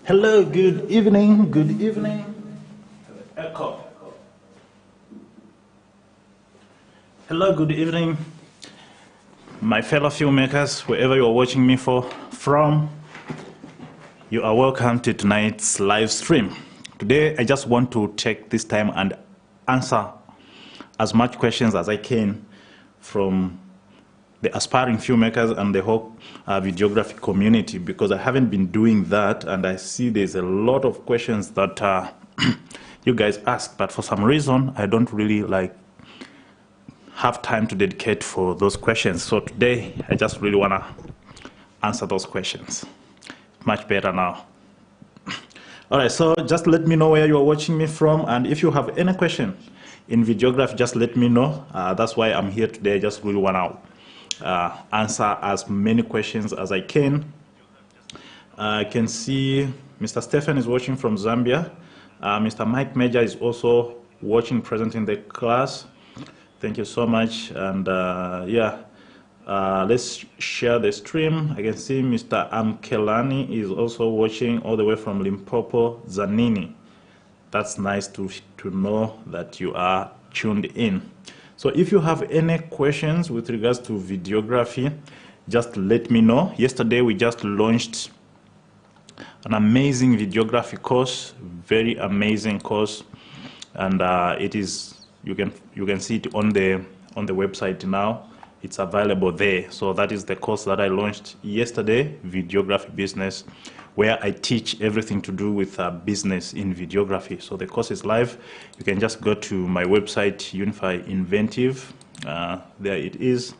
Hello, good evening, good evening. Echo. Hello, good evening, my fellow filmmakers, wherever you are watching me from. You are welcome to tonight's live stream. Today, I just want to take this time and answer as much questions as I can from the aspiring filmmakers and the whole videography community, because I haven't been doing that, and I see there's a lot of questions that you guys ask, but for some reason I don't really have time to dedicate for those questions. So today I just really want to answer those questions. Much better now. All right, so just let me know where you are watching me from, and if you have any question in videography, just let me know. That's why I'm here today. I just really want to answer as many questions as I can. I can see Mr. Stephen is watching from Zambia. Mr. Mike Major is also watching, present in the class. Thank you so much. And let's share the stream. I can see Mr. Amkelani is also watching all the way from Limpopo, Zanini. That's nice to know that you are tuned in. So if you have any questions with regards to videography, just let me know. Yesterday we just launched an amazing videography course, very amazing course, and it is, you can see it on the website now. It's available there. So that is the course that I launched yesterday, Videography Business, where I teach everything to do with business in videography. So the course is live. You can just go to my website, Unify Inventive. There it is.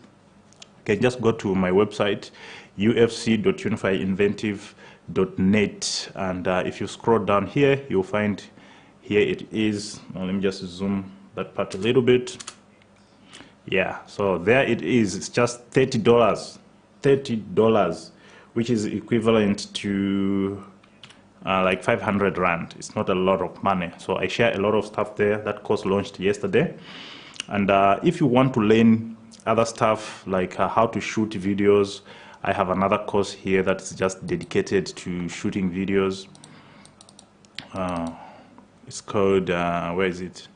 You can just go to my website, ufc.unifyinventive.net. And if you scroll down here, you'll find here it is. Now, let me just zoom that part a little bit. Yeah, so there it is. It's just $30. $30. Which is equivalent to like 500 Rand. It's not a lot of money. So I share a lot of stuff there. That course launched yesterday. And if you want to learn other stuff like how to shoot videos, I have another course here that's just dedicated to shooting videos. It's called, where is it?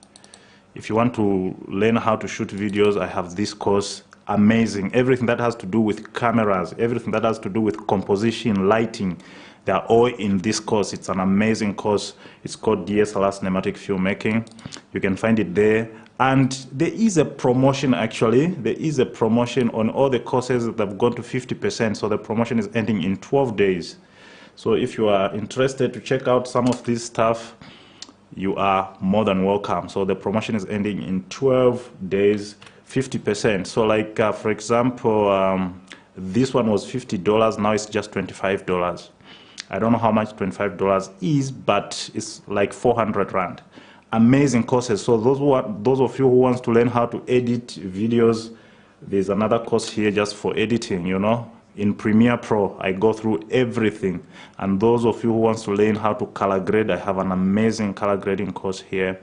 If you want to learn how to shoot videos, I have this course. Amazing. Everything that has to do with cameras, everything that has to do with composition, lighting, they are all in this course. It's an amazing course. It's called DSLR Cinematic Filmmaking. You can find it there. And there is a promotion, actually. There is a promotion on all the courses that have gone to 50%. So the promotion is ending in 12 days. So if you are interested to check out some of this stuff, you are more than welcome. So the promotion is ending in 12 days. 50%. So like, for example, this one was $50. Now it's just $25. I don't know how much $25 is, but it's like 400 Rand. Amazing courses. So those of you who wants to learn how to edit videos, there's another course here just for editing, you know. In Premiere Pro, I go through everything. And those of you who wants to learn how to color grade, I have an amazing color grading course here.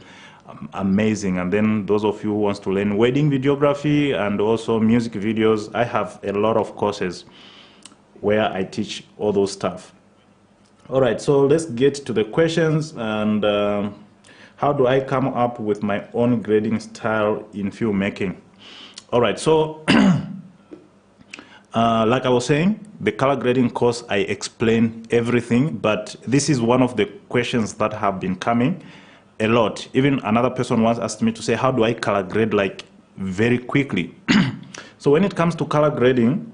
Amazing. And then those of you who wants to learn wedding videography and also music videos, I have a lot of courses where I teach all those stuff. All right, so let's get to the questions. And how do I come up with my own grading style in filmmaking? All right, so like I was saying, the color grading course, I explain everything, but this is one of the questions that have been coming a lot. Even another person once asked me to say, how do I color grade like very quickly? So when it comes to color grading,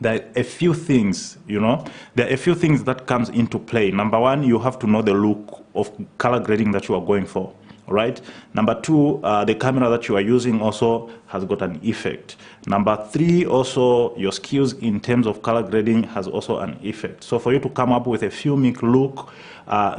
there are a few things, you know, there are a few things that comes into play. Number one, you have to know the look of color grading that you are going for. All right. Number two, the camera that you are using also has got an effect. Number three, also your skills in terms of color grading has also an effect. So for you to come up with a filmic look,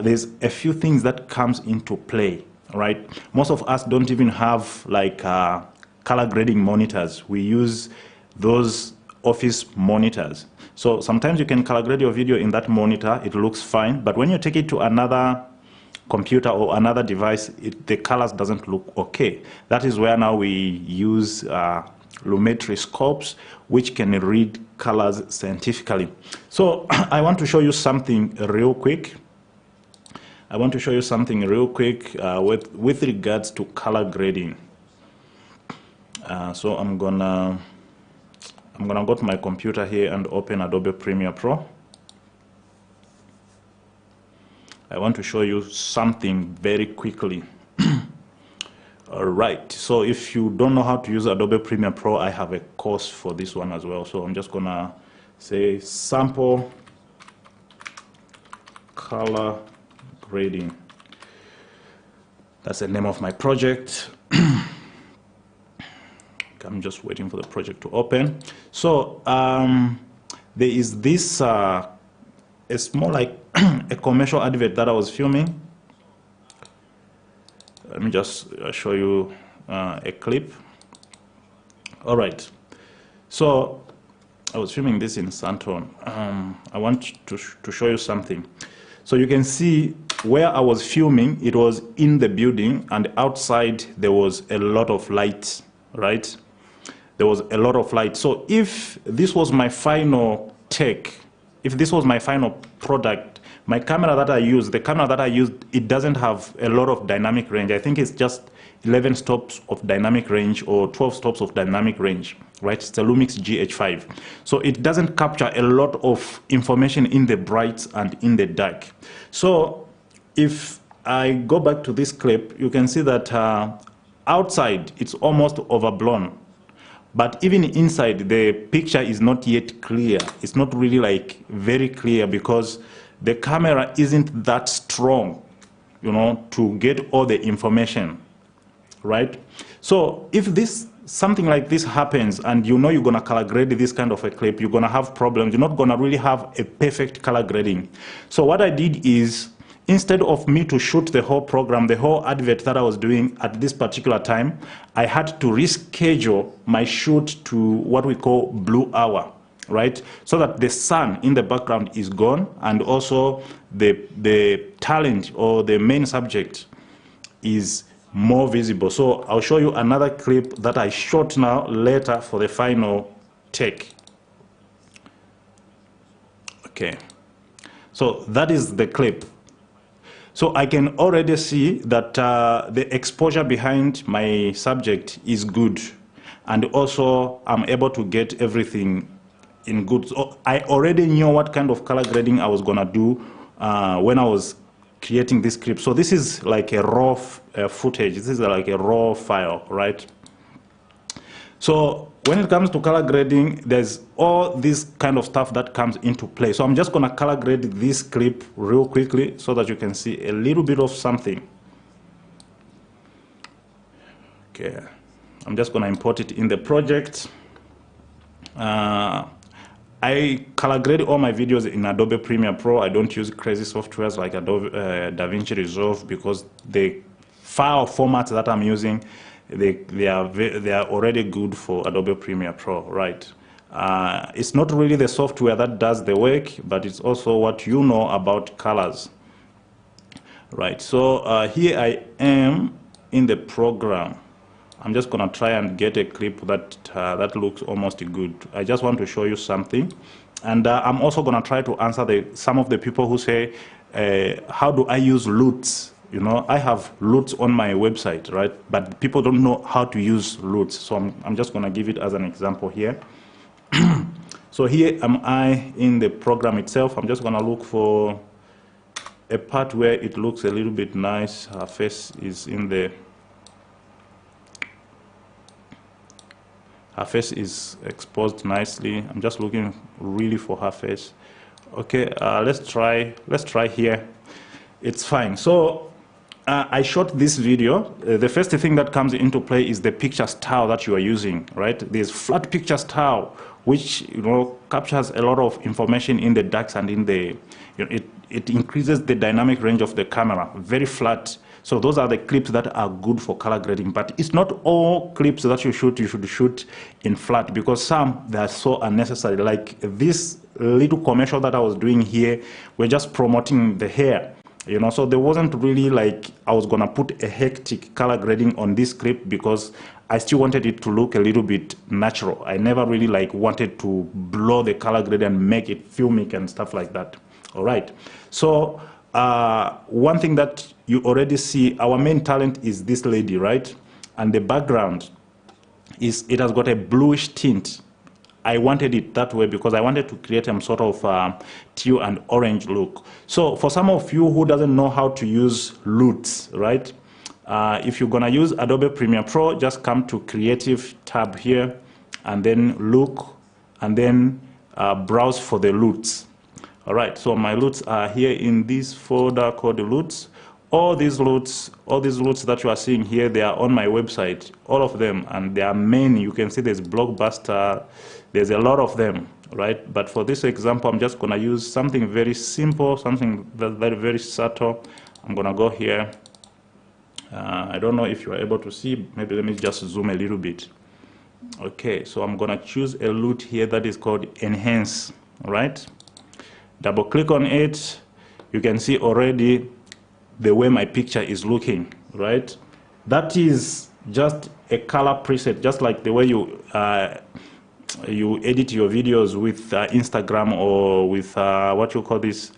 there's a few things that comes into play. All right. Most of us don't even have like color grading monitors. We use those office monitors. So sometimes you can color grade your video in that monitor. It looks fine. But when you take it to another computer or another device, the colors doesn't look okay. That is where now we use lumetri scopes, which can read colors scientifically. So I want to show you something real quick. With regards to color grading. So I'm gonna go to my computer here and open Adobe Premiere Pro. I want to show you something very quickly. All right, so if you don't know how to use Adobe Premiere Pro, I have a course for this one as well. So I'm just gonna say sample color grading. That's the name of my project. I'm just waiting for the project to open. So there is this it's more like a commercial advert that I was filming. Let me just show you a clip. All right, so I was filming this in Santon. I want to show you something. So you can see where I was filming, it was in the building, and outside there was a lot of light, right? There was a lot of light. So if this was my final take, if this was my final product, my camera that I used, it doesn't have a lot of dynamic range. I think it's just 11 stops of dynamic range or 12 stops of dynamic range, right? It's a Lumix GH5. So it doesn't capture a lot of information in the bright and in the dark. So if I go back to this clip, you can see that outside it's almost overblown. But even inside, the picture is not yet clear. It's not really like very clear because the camera isn't that strong, you know, to get all the information, right? So if something like this happens and you know you're gonna color grade this kind of a clip, you're gonna have problems. You're not gonna really have a perfect color grading. So what I did is, instead of me to shoot the whole program, the whole advert that I was doing at this particular time, I had to reschedule my shoot to what we call blue hour, right? So that the sun in the background is gone, and also the talent or the main subject is more visible. So I'll show you another clip that I shot now later for the final take. Okay, so that is the clip. So I can already see that the exposure behind my subject is good, and also I'm able to get everything in good. So I already knew what kind of color grading I was gonna do when I was creating this clip. So this is like a raw footage. This is like a raw file, right? So when it comes to color grading, there's all this kind of stuff that comes into play. So I'm just gonna color grade this clip real quickly so that you can see a little bit of something. Okay, I'm just gonna import it in the project. I color grade all my videos in Adobe Premiere Pro. I don't use crazy softwares like Adobe DaVinci Resolve, because the file formats that I'm using, they are already good for Adobe Premiere Pro, right? It's not really the software that does the work, but it's also what you know about colors, right? So here I am in the program. I'm just gonna try and get a clip that looks almost good. I just want to show you something, and I'm also gonna try to answer some of the people who say, how do I use LUTs? You know, I have LUTs on my website, right? But people don't know how to use LUTs. So I'm just gonna give it as an example here. So here am I in the program itself. I'm just gonna look for a part where it looks a little bit nice. Her face is in the, her face is exposed nicely. I'm just looking really for her face. Okay, let's try here. It's fine. So I shot this video. The first thing that comes into play is the picture style that you are using, right? There's flat picture style, which, you know, captures a lot of information in the darks and in the, you know, it increases the dynamic range of the camera, very flat. So those are the clips that are good for color grading, but it's not all clips that you should shoot in flat, because some, they are so unnecessary. Like this little commercial that I was doing here, we're just promoting the hair, you know, so there wasn't really like I was gonna put a hectic color grading on this clip, because I still wanted it to look a little bit natural. I never really like wanted to blow the color grade and make it filmic and stuff like that. All right. So one thing that you already see, our main talent is this lady, right? And the background is, it has got a bluish tint. I wanted it that way because I wanted to create some sort of teal and orange look. So for some of you who doesn't know how to use LUTs, right? If you're gonna use Adobe Premiere Pro, just come to Creative tab here, and then look, and then browse for the LUTs. All right, so my LUTs are here in this folder called the LUTs. All these LUTs that you are seeing here, they are on my website, all of them, and there are many. You can see there's Blockbuster, there's a lot of them, right? But for this example, I'm just gonna use something very simple, something that's very, very subtle. I'm gonna go here. I don't know if you are able to see. Maybe let me just zoom a little bit. Okay, so I'm gonna choose a LUT here that is called Enhance, right? Double click on it. You can see already the way my picture is looking, right? That is just a color preset, just like the way you edit your videos with Instagram or with what you call this,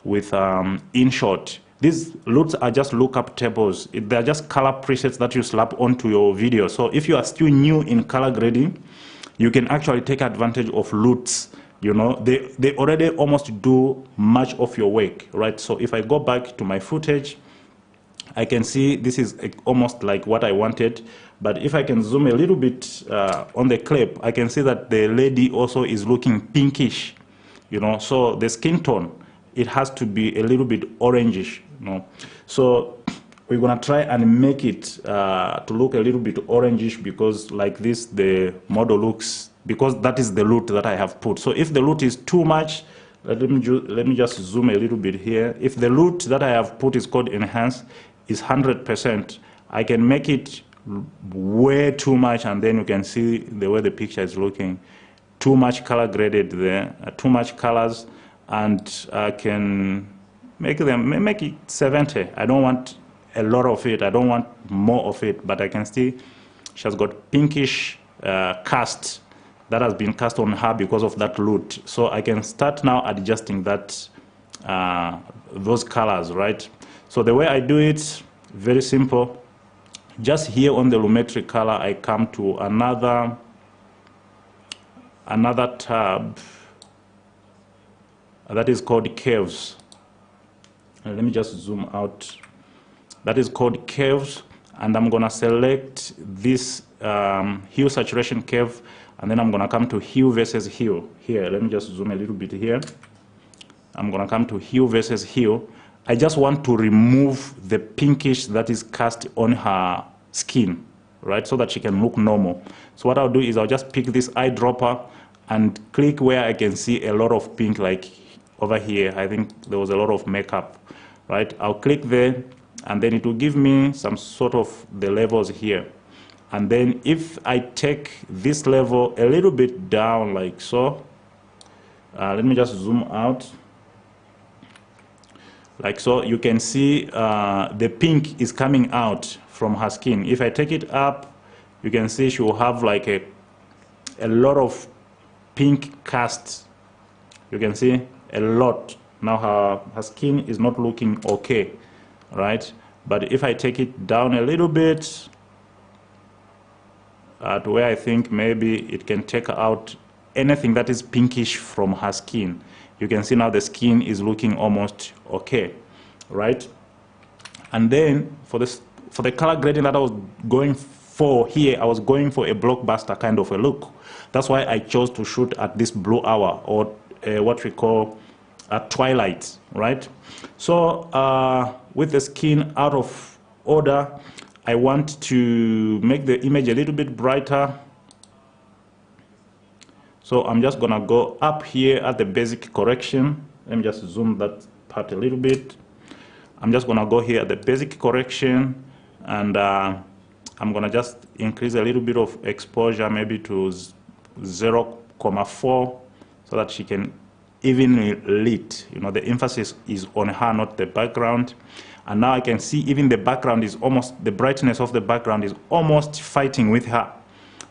with InShot. These LUTs are just lookup tables. They're just color presets that you slap onto your video. So if you are still new in color grading, you can actually take advantage of LUTs. You know, they already almost do much of your work, right? So if I go back to my footage, I can see this is almost like what I wanted. But if I can zoom a little bit on the clip, I can see that the lady also is looking pinkish, you know. So the skin tone, it has to be a little bit orangish, you know. So we're gonna try and make it to look a little bit orangish, because like this, the model looks, because that is the LUT that I have put. So if the LUT is too much, let me just zoom a little bit here. If the LUT that I have put is called Enhance is 100%, I can make it way too much, and then you can see the way the picture is looking. Too much color graded there, too much colors, and I can make it 70. I don't want a lot of it. I don't want more of it, but I can see she has got pinkish cast that has been cast on her because of that LUT. So I can start now adjusting that those colors, right? So the way I do it, very simple. Just here on the Lumetri color, I come to another tab that is called Curves. Let me just zoom out. That is called Curves, and I'm gonna select this hue saturation curve, and then I'm gonna come to hue versus hue. Here, let me just zoom a little bit here. I'm gonna come to hue versus hue. I just want to remove the pinkish that is cast on her skin, right? So that she can look normal. So what I'll do is I'll just pick this eyedropper and click where I can see a lot of pink, like over here. I think there was a lot of makeup, right? I'll click there, and then it will give me some sort of the levels here. And then if I take this level a little bit down like so, let me just zoom out. Like so, you can see the pink is coming out from her skin. If I take it up, you can see she will have like a lot of pink cast. You can see a lot. Now her skin is not looking okay, right? But if I take it down a little bit to where I think maybe it can take out anything that is pinkish from her skin, you can see now the skin is looking almost okay, right? And then for the color grading that I was going for here, I was going for a blockbuster kind of a look. That's why I chose to shoot at this blue hour, or what we call a twilight, right? So with the skin out of order, I want to make the image a little bit brighter. So I'm just gonna go up here at the basic correction. Let me just zoom that part a little bit. I'm just gonna go here at the basic correction, and I'm gonna just increase a little bit of exposure, maybe to 0.4, so that she can evenly lit. You know, the emphasis is on her, not the background. And now I can see even the background is almost, the brightness of the background is almost fighting with her.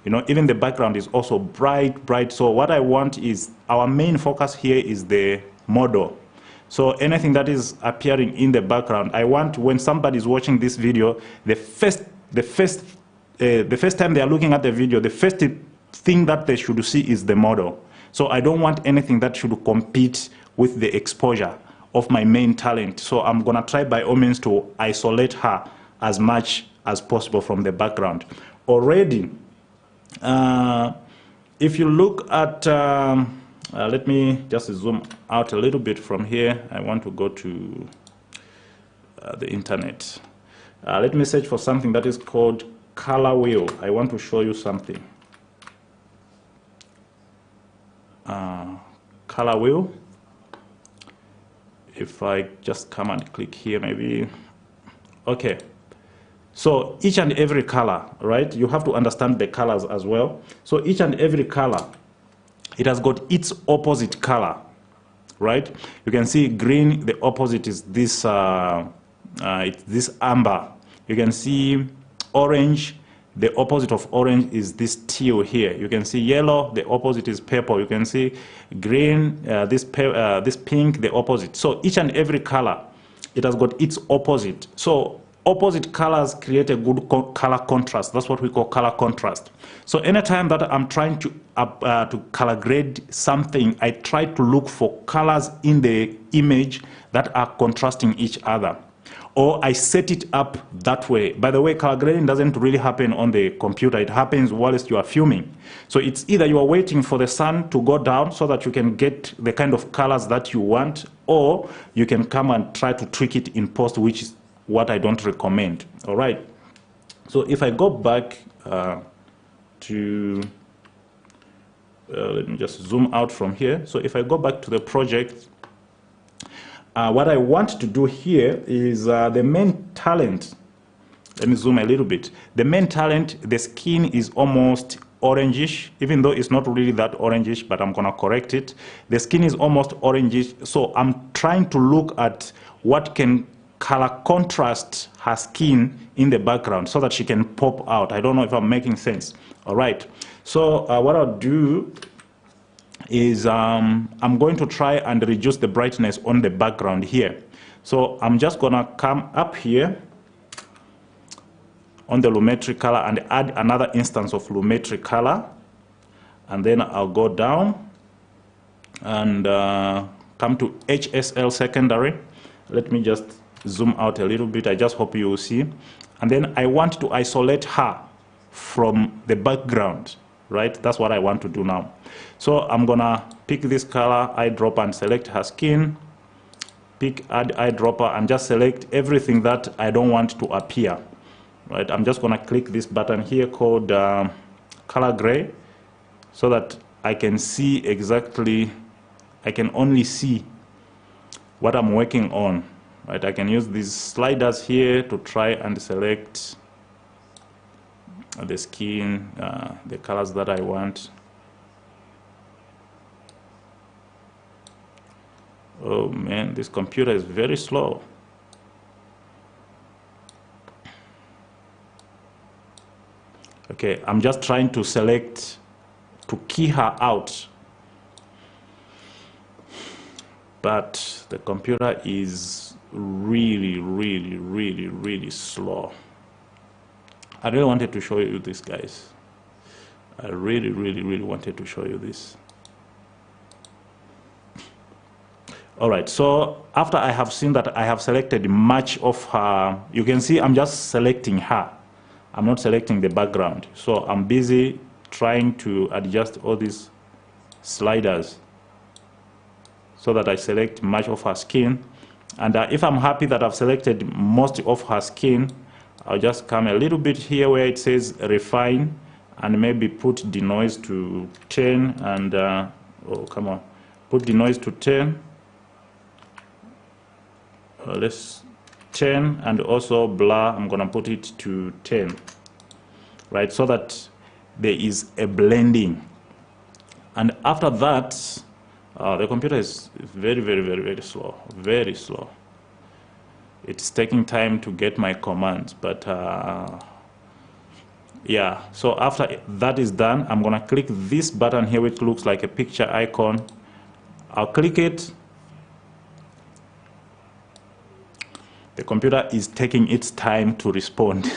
You know, even the background is also bright. So what I want is, our main focus here is the model. So anything that is appearing in the background, I want, when somebody is watching this video, the first time they are looking at the video, the first thing that they should see is the model. So I don't want anything that should compete with the exposure of my main talent. So I'm gonna try by all means to isolate her as much as possible from the background. Already, if you look at, let me just zoom out a little bit from here. I want to go to the internet. Let me search for something that is called color wheel. I want to show you something. Color wheel. If I just come and click here, maybe. Okay. So each and every color, right? You have to understand the colors as well. So each and every color, it has got its opposite color, right? You can see green, the opposite is this, it's this amber. You can see orange, the opposite of orange is this teal here. You can see yellow, the opposite is purple. You can see green, this pink, the opposite. So each and every color, it has got its opposite. So opposite colors create a good color contrast. That's what we call color contrast. So anytime that I'm trying to color grade something, I try to look for colors in the image that are contrasting each other, or I set it up that way. By the way, color grading doesn't really happen on the computer. It happens whilst you are filming. So it's either you are waiting for the sun to go down so that you can get the kind of colors that you want, or you can come and try to tweak it in post, which is what I don't recommend. All right. So if I go back to, let me just zoom out from here. So if I go back to the project, what I want to do here is the main talent. Let me zoom a little bit. The main talent, the skin is almost orangish, even though it's not really that orangish, but I'm gonna correct it. The skin is almost orangish, so I'm trying to look at what can color contrast her skin in the background so that she can pop out. I don't know if I'm making sense. All right. So what I'll do is I'm going to try and reduce the brightness on the background here. So I'm just gonna come up here on the lumetri color and add another instance of lumetri color, and then I'll go down and come to HSL secondary. Let me just zoom out a little bit. I just hope you will see. And then I want to isolate her from the background, right? That's what I want to do now. So I'm gonna pick this color, eyedropper, and select her skin. Pick add eyedropper and just select everything that I don't want to appear, right? I'm just gonna click this button here called color gray, so that I can see exactly, I can only see what I'm working on. Right, I can use these sliders here to try and select the skin, the colors that I want. Oh man, this computer is very slow. Okay, I'm just trying to select, to key her out. But the computer is really slow. I really wanted to show you this, guys. I really wanted to show you this. All right, so after I have seen that I have selected much of her, you can see I'm just selecting her. I'm not selecting the background. So I'm busy trying to adjust all these sliders so that I select much of her skin. And if I'm happy that I've selected most of her skin, I'll just come a little bit here where it says refine, and maybe put denoise to 10, and oh come on, put denoise to 10. Let's 10, and also blur, I'm gonna put it to 10, right, so that there is a blending. And after that, the computer is very slow, very slow. It's taking time to get my commands, but yeah. So after that is done, I'm gonna click this button here which looks like a picture icon. I'll click it. The computer is taking its time to respond.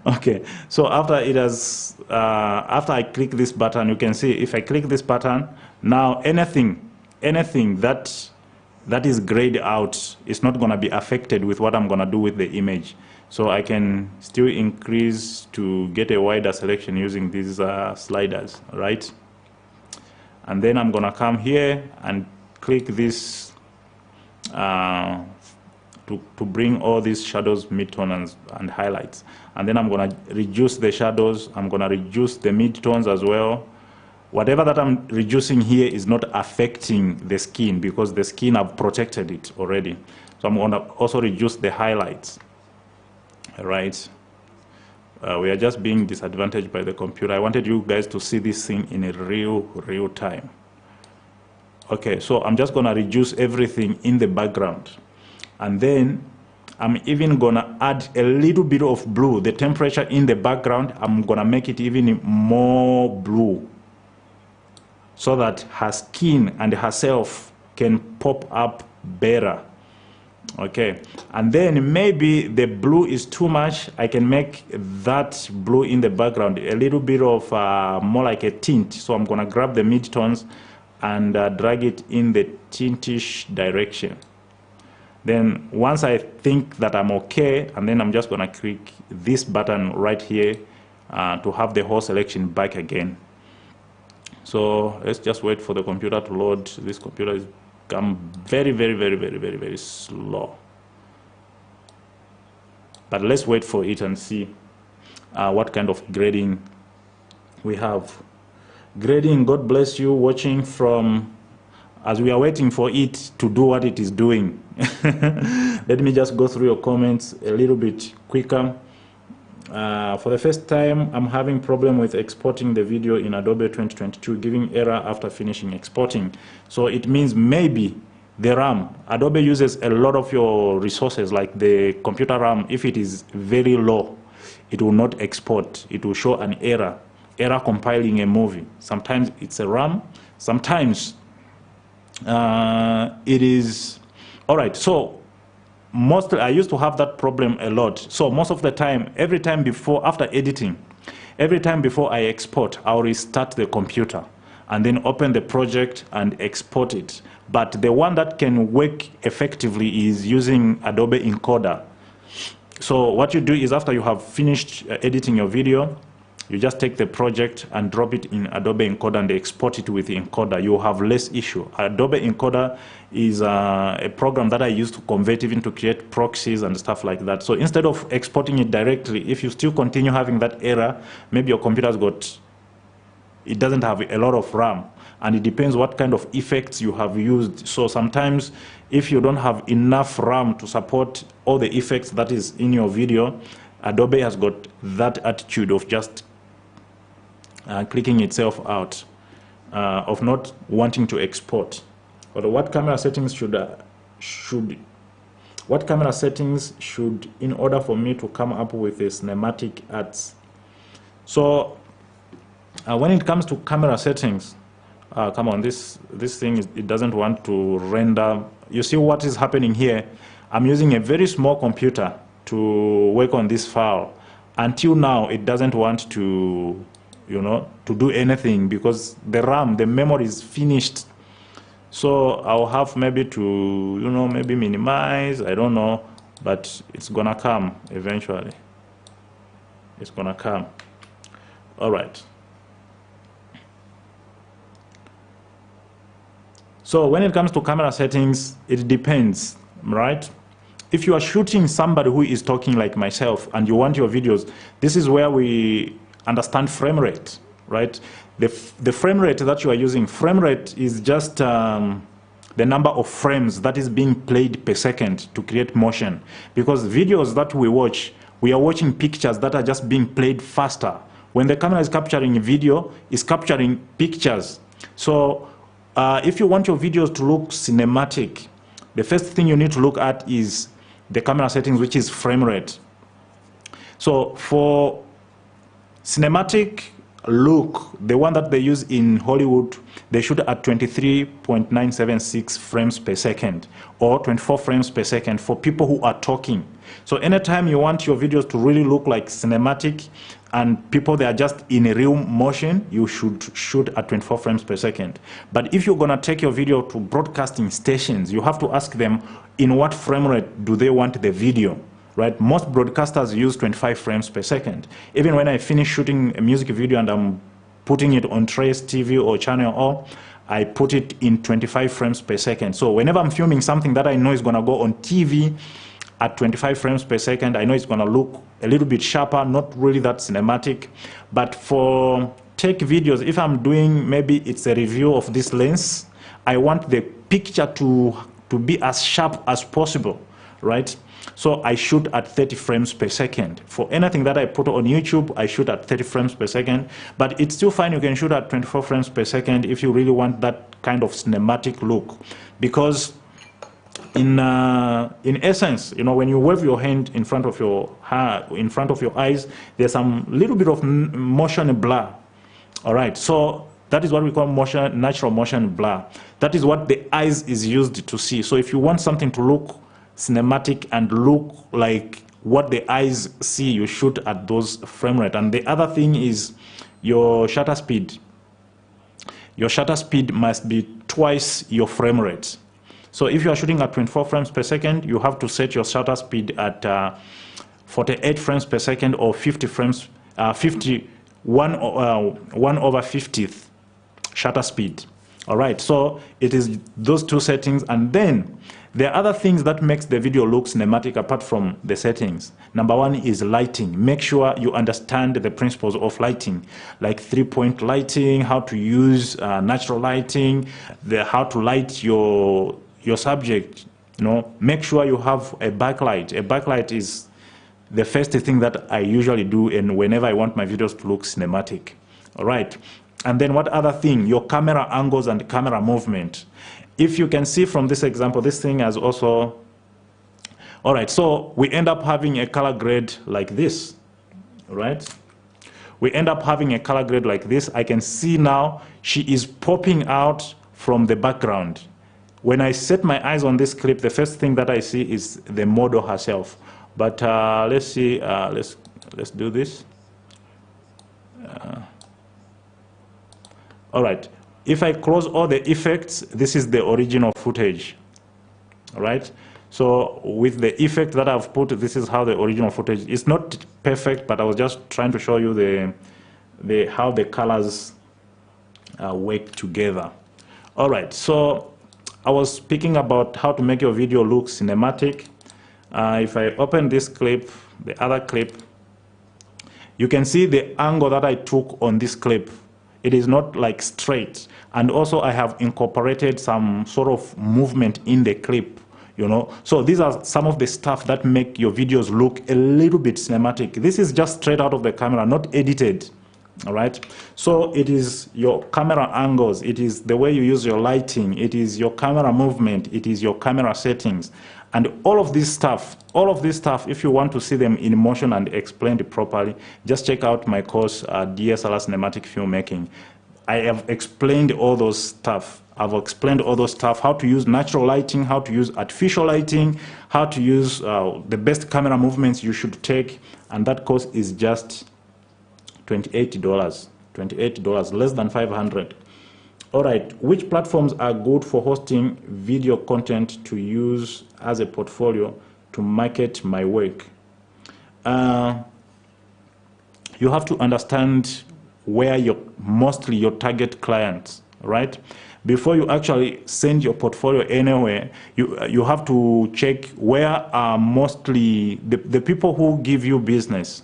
Okay, so after it has after I click this button, you can see if I click this button now, anything that is grayed out is not going to be affected with what I'm going to do with the image. So I can still increase to get a wider selection using these sliders, right? And then I'm going to come here and click this to bring all these shadows, midtones, and highlights. And then I'm going to reduce the shadows. I'm going to reduce the midtones as well. Whatever that I'm reducing here is not affecting the skin because the skin, I've protected it already. So I'm going to also reduce the highlights. All right. We are just being disadvantaged by the computer. I wanted you guys to see this thing in a real time. Okay, so I'm just going to reduce everything in the background. And then I'm even going to add a little bit of blue. The temperature in the background, I'm going to make it even more blue so that her skin and herself can pop up better. Okay, and then maybe the blue is too much. I can make that blue in the background a little bit of more like a tint. So I'm going to grab the midtones and drag it in the tintish direction. Then once I think that I'm okay, and then I'm just going to click this button right here to have the whole selection back again. So let's just wait for the computer to load. This computer is become very slow. But let's wait for it and see what kind of grading we have. Grading, God bless you, watching from, as we are waiting for it to do what it is doing. Let me just go through your comments a little bit quicker. For the first time, I'm having problem with exporting the video in Adobe 2022, giving error after finishing exporting. So it means maybe the RAM, Adobe uses a lot of your resources, like the computer RAM. If it is very low, it will not export. It will show an error compiling a movie. Sometimes it's a RAM, sometimes it is. All right, so mostly I used to have that problem a lot. So most of the time, every time before, after editing, every time before I export, I'll restart the computer and then open the project and export it. But the one that can work effectively is using Adobe Encoder. So what you do is, after you have finished editing your video, you just take the project and drop it in Adobe Encoder and export it with Encoder. You have less issue. Adobe Encoder is a program that I use to convert even to create proxies and stuff like that. So instead of exporting it directly, if you still continue having that error, maybe your computer's got, it doesn't have a lot of RAM. And it depends what kind of effects you have used. So sometimes if you don't have enough RAM to support all the effects that is in your video, Adobe has got that attitude of just clicking itself out, of not wanting to export. But what camera settings should, in order for me to come up with a cinematic ads? So when it comes to camera settings, come on, this thing it doesn't want to render. You see what is happening here? I'm using a very small computer to work on this file. Until now, it doesn't want to, to do anything because the RAM, the memory is finished. So I'll have maybe to, maybe minimize, I don't know, but it's gonna come eventually. It's gonna come. All right. So when it comes to camera settings, it depends, right? If you are shooting somebody who is talking like myself and you want your videos, this is where we understand frame rate, right? The frame rate that you are using, frame rate is just the number of frames that is being played per second to create motion. Because videos that we watch, we are watching pictures that are just being played faster. When the camera is capturing a video, it's capturing pictures. So if you want your videos to look cinematic, the first thing you need to look at is the camera settings, which is frame rate. So for cinematic look, the one that they use in Hollywood, they shoot at 23.976 frames per second or 24 frames per second for people who are talking. So anytime you want your videos to really look like cinematic and people they are just in a real motion, you should shoot at 24 frames per second. But if you're gonna take your video to broadcasting stations, you have to ask them in what frame rate do they want the video. Right? Most broadcasters use 25 frames per second. Even when I finish shooting a music video and I'm putting it on Trace TV or Channel O, I put it in 25 frames per second. So whenever I'm filming something that I know is going to go on TV at 25 frames per second, I know it's going to look a little bit sharper, not really that cinematic. But for tech videos, if I'm doing, maybe it's a review of this lens, I want the picture to be as sharp as possible, right? So I shoot at 30 frames per second. For anything that I put on YouTube, I shoot at 30 frames per second. But it's still fine, you can shoot at 24 frames per second if you really want that kind of cinematic look. Because in essence, you know, when you wave your hand in front of your eyes, there's some little bit of motion blur. All right, so that is what we call motion, natural motion blur. That is what the eyes is used to see. So if you want something to look cinematic and look like what the eyes see, you shoot at those frame rate. And the other thing is your shutter speed. Your shutter speed must be twice your frame rate. So if you are shooting at 24 frames per second, you have to set your shutter speed at 48 frames per second or 1 over 50th shutter speed. All right, so it is those two settings. And then there are other things that makes the video look cinematic apart from the settings. Number one is lighting. Make sure you understand the principles of lighting, like 3-point lighting, how to use natural lighting, how to light your subject. You know, make sure you have a backlight. A backlight is the first thing that I usually do, and whenever I want my videos to look cinematic. All right. And then what other thing? Your camera angles and camera movement. If you can see from this example, this thing has also, all right, so we end up having a color grade like this, right? We end up having a color grade like this. I can see now she is popping out from the background. When I set my eyes on this clip, the first thing that I see is the model herself. But let's see, let's do this. All right. If I close all the effects, this is the original footage, all right? So with the effect that I've put, this is how the original footage, it's not perfect, but I was just trying to show you how the colors work together. All right, so I was speaking about how to make your video look cinematic. If I open this clip, the other clip, you can see the angle that I took on this clip. It is not like straight. And also I have incorporated some sort of movement in the clip, you know. So these are some of the stuff that make your videos look a little bit cinematic. This is just straight out of the camera, not edited, all right? So it is your camera angles, it is the way you use your lighting, it is your camera movement, it is your camera settings. And all of this stuff, if you want to see them in motion and explained properly, just check out my course, DSLR Cinematic Filmmaking. I have explained all those stuff. I've explained all those stuff, how to use natural lighting, how to use artificial lighting, how to use the best camera movements you should take. And that course is just $28, less than $500. All right, which platforms are good for hosting video content to use as a portfolio to market my work? You have to understand where mostly your target clients, right? Before you actually send your portfolio anywhere, you have to check where are mostly the people who give you business.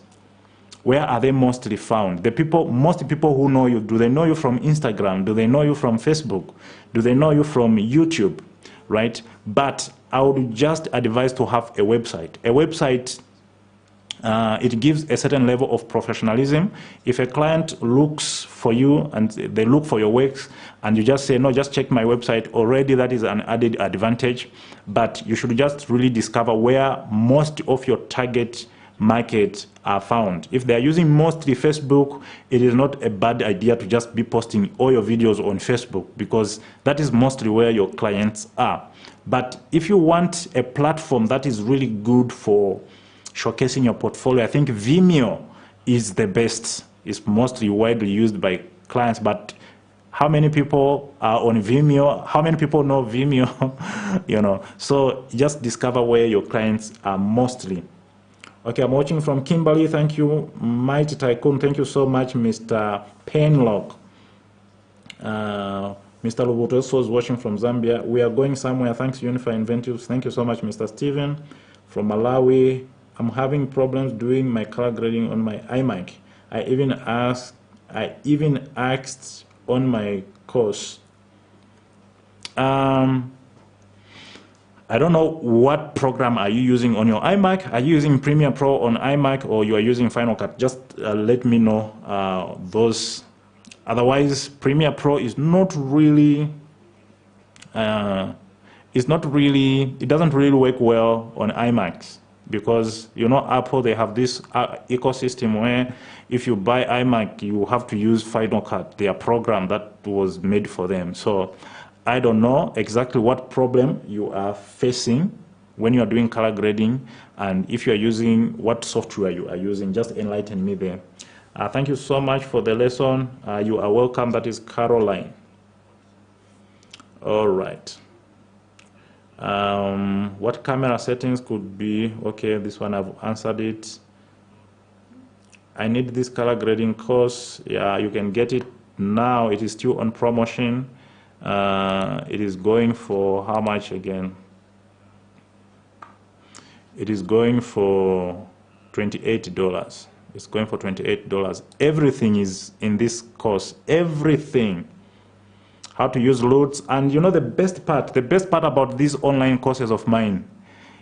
Where are they mostly found? Most people who know you, do they know you from Instagram? Do they know you from Facebook? Do they know you from YouTube, right? But I would just advise to have a website. A website, It gives a certain level of professionalism. If a client looks for you and they look for your works and you just say, no, just check my website, already that is an added advantage. But you should just really discover where most of your target market are found. If they are using mostly Facebook, it is not a bad idea to just be posting all your videos on Facebook, because that is mostly where your clients are. But if you want a platform that is really good for showcasing your portfolio, I think Vimeo is the best. It's mostly widely used by clients, but how many people are on Vimeo? How many people know Vimeo? You know, so just discover where your clients are mostly. Okay, I'm watching from Kimberly. Thank you. Mighty Tycoon. Thank you so much, Mr. Penlock. Mr. Lubuto is watching from Zambia. We are going somewhere. Thanks, Unify Inventives. Thank you so much, Mr. Steven. From Malawi, I'm having problems doing my color grading on my iMac. I even asked on my course. I don't know what program are you using on your iMac. Are you using Premiere Pro on iMac, or you are using Final Cut? Just let me know those. Otherwise, Premiere Pro is not really, it doesn't really work well on iMacs, because, you know, Apple, they have this ecosystem where if you buy iMac, you have to use Final Cut, their program that was made for them. So I don't know exactly what problem you are facing when you are doing color grading, and if you are using, what software you are using. Just enlighten me there. Thank you so much for the lesson. You are welcome. That is Caroline. All right. What camera settings could be? Okay, this one I've answered it. I need this color grading course. Yeah, you can get it now. It is still on promotion. It is going for how much again? It is going for $28. It's going for $28. Everything is in this course. Everything. How to use loads. And you know the best part about these online courses of mine,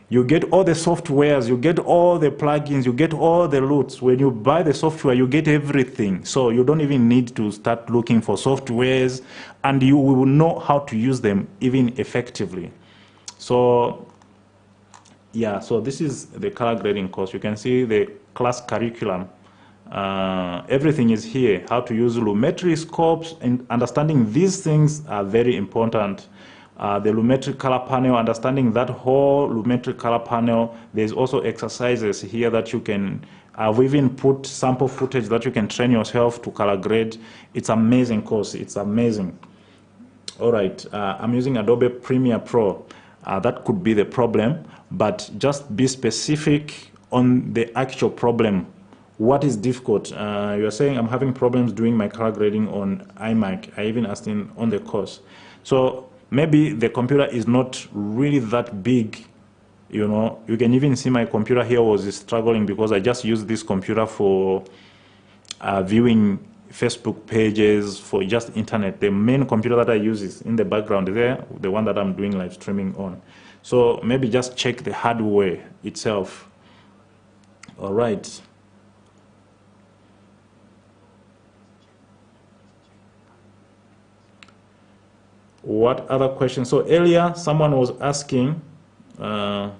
you get all the softwares, you get all the plugins, you get all the loads. When you buy the software, you get everything. So you don't even need to start looking for softwares, and you will know how to use them even effectively. So yeah, so this is the color grading course. You can see the class curriculum. Everything is here. How to use lumetri scopes, and understanding these things are very important. The lumetri color panel, understanding that whole lumetri color panel. There's also exercises here that you can, I've even put sample footage that you can train yourself to color grade. It's amazing course. It's amazing. All right, I'm using Adobe Premiere Pro. That could be the problem, but just be specific on the actual problem. What is difficult? You're saying I'm having problems doing my color grading on iMac. I even asked him on the course. So maybe the computer is not really that big. You know, you can even see my computer here was struggling because I just used this computer for viewing Facebook pages, for just internet. The main computer that I use is in the background there, the one that I'm doing live streaming on. So maybe just check the hardware itself. All right. What other questions? So earlier, someone was asking, about,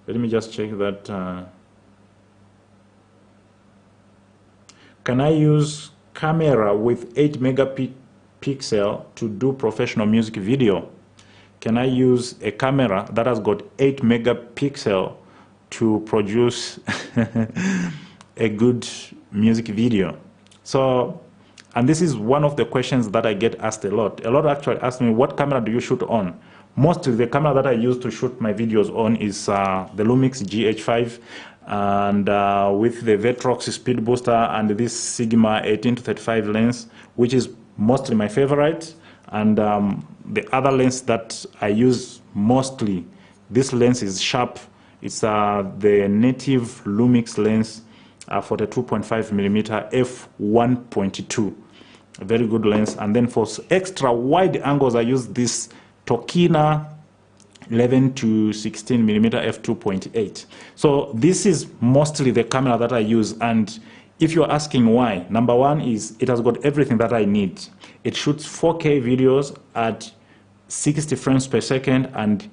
let me just check that. Can I use camera with 8 megapixel to do professional music video? Can I use a camera that has got 8 megapixel to produce a good music video? So, and this is one of the questions that I get asked a lot. A lot actually ask me, what camera do you shoot on? Mostly the camera that I use to shoot my videos on is the Lumix GH5, and with the Vetrox speed booster and this Sigma 18-35 lens, which is mostly my favorite. And the other lens that I use mostly, this lens is sharp. It's the native Lumix lens for the 2.5mm f1.2, a very good lens. And then for extra wide angles, I use this Tokina 11 to 16 millimeter f2.8. So this is mostly the camera that I use. And if you're asking why, number one is it has got everything that I need. It shoots 4K videos at 60 frames per second and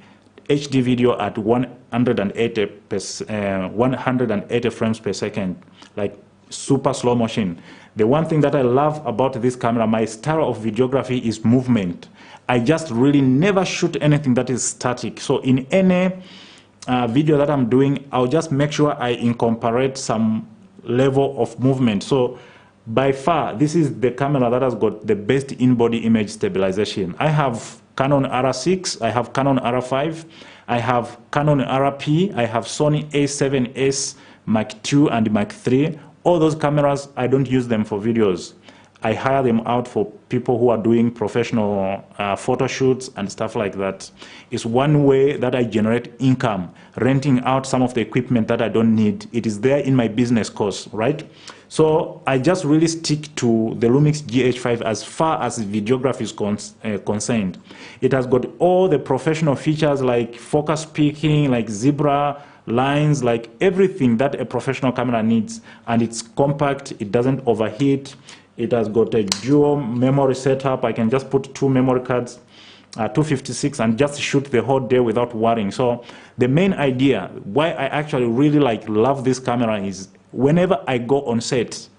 HD video at 180 frames per second, like super slow motion. The one thing that I love about this camera, my style of videography, is movement. I just really never shoot anything that is static. So in any video that I'm doing, I'll just make sure I incorporate some level of movement. So by far, this is the camera that has got the best in-body image stabilization. I have Canon R6, I have Canon R5, I have Canon RP, I have Sony A7S Mark II and Mark III. All those cameras, I don't use them for videos. I hire them out for people who are doing professional photo shoots and stuff like that. It's one way that I generate income, renting out some of the equipment that I don't need. It is there in my business course, right? So I just really stick to the Lumix GH5 as far as videography is concerned. It has got all the professional features like focus peaking, like zebra lines, like everything that a professional camera needs. And it's compact, it doesn't overheat. It has got a dual memory setup. I can just put two memory cards, 256, and just shoot the whole day without worrying. So the main idea why I actually really love this camera is whenever I go on set,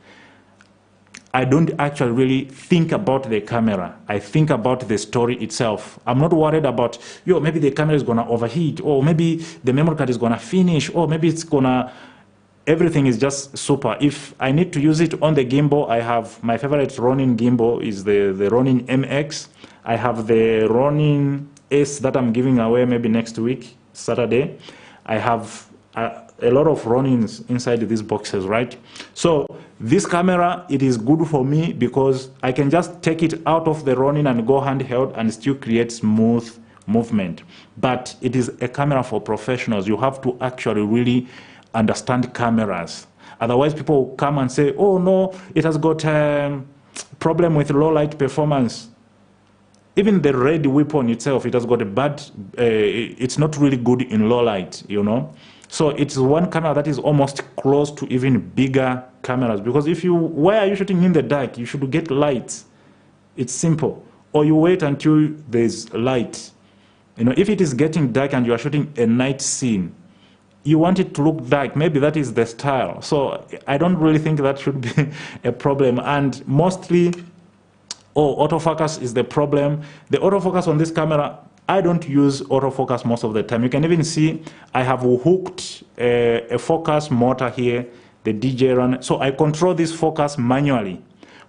I don't actually really think about the camera. I think about the story itself. I'm not worried about, maybe the camera is going to overheat, or maybe the memory card is going to finish, or maybe it's going to... Everything is just super. If I need to use it on the gimbal, I have my favorite Ronin gimbal is the Ronin MX. I have the Ronin S that I'm giving away maybe next week, Saturday. I have a lot of Ronins inside these boxes, right? So this camera, it is good for me because I can just take it out of the Ronin and go handheld and still create smooth movement. But it is a camera for professionals. You have to actually really understand cameras. Otherwise, people come and say, oh no, it has got a problem with low light performance. Even the Red weapon itself, it has got a bad, it's not really good in low light, So it's one camera that is almost close to even bigger cameras. Because why are you shooting in the dark? You should get lights. It's simple. Or you wait until there's light. If it is getting dark and you are shooting a night scene, you want it to look dark, maybe that is the style. So I don't really think that should be a problem. And mostly, autofocus is the problem. The autofocus on this camera, I don't use autofocus most of the time. You can even see I have hooked a focus motor here, the DJ run. So I control this focus manually.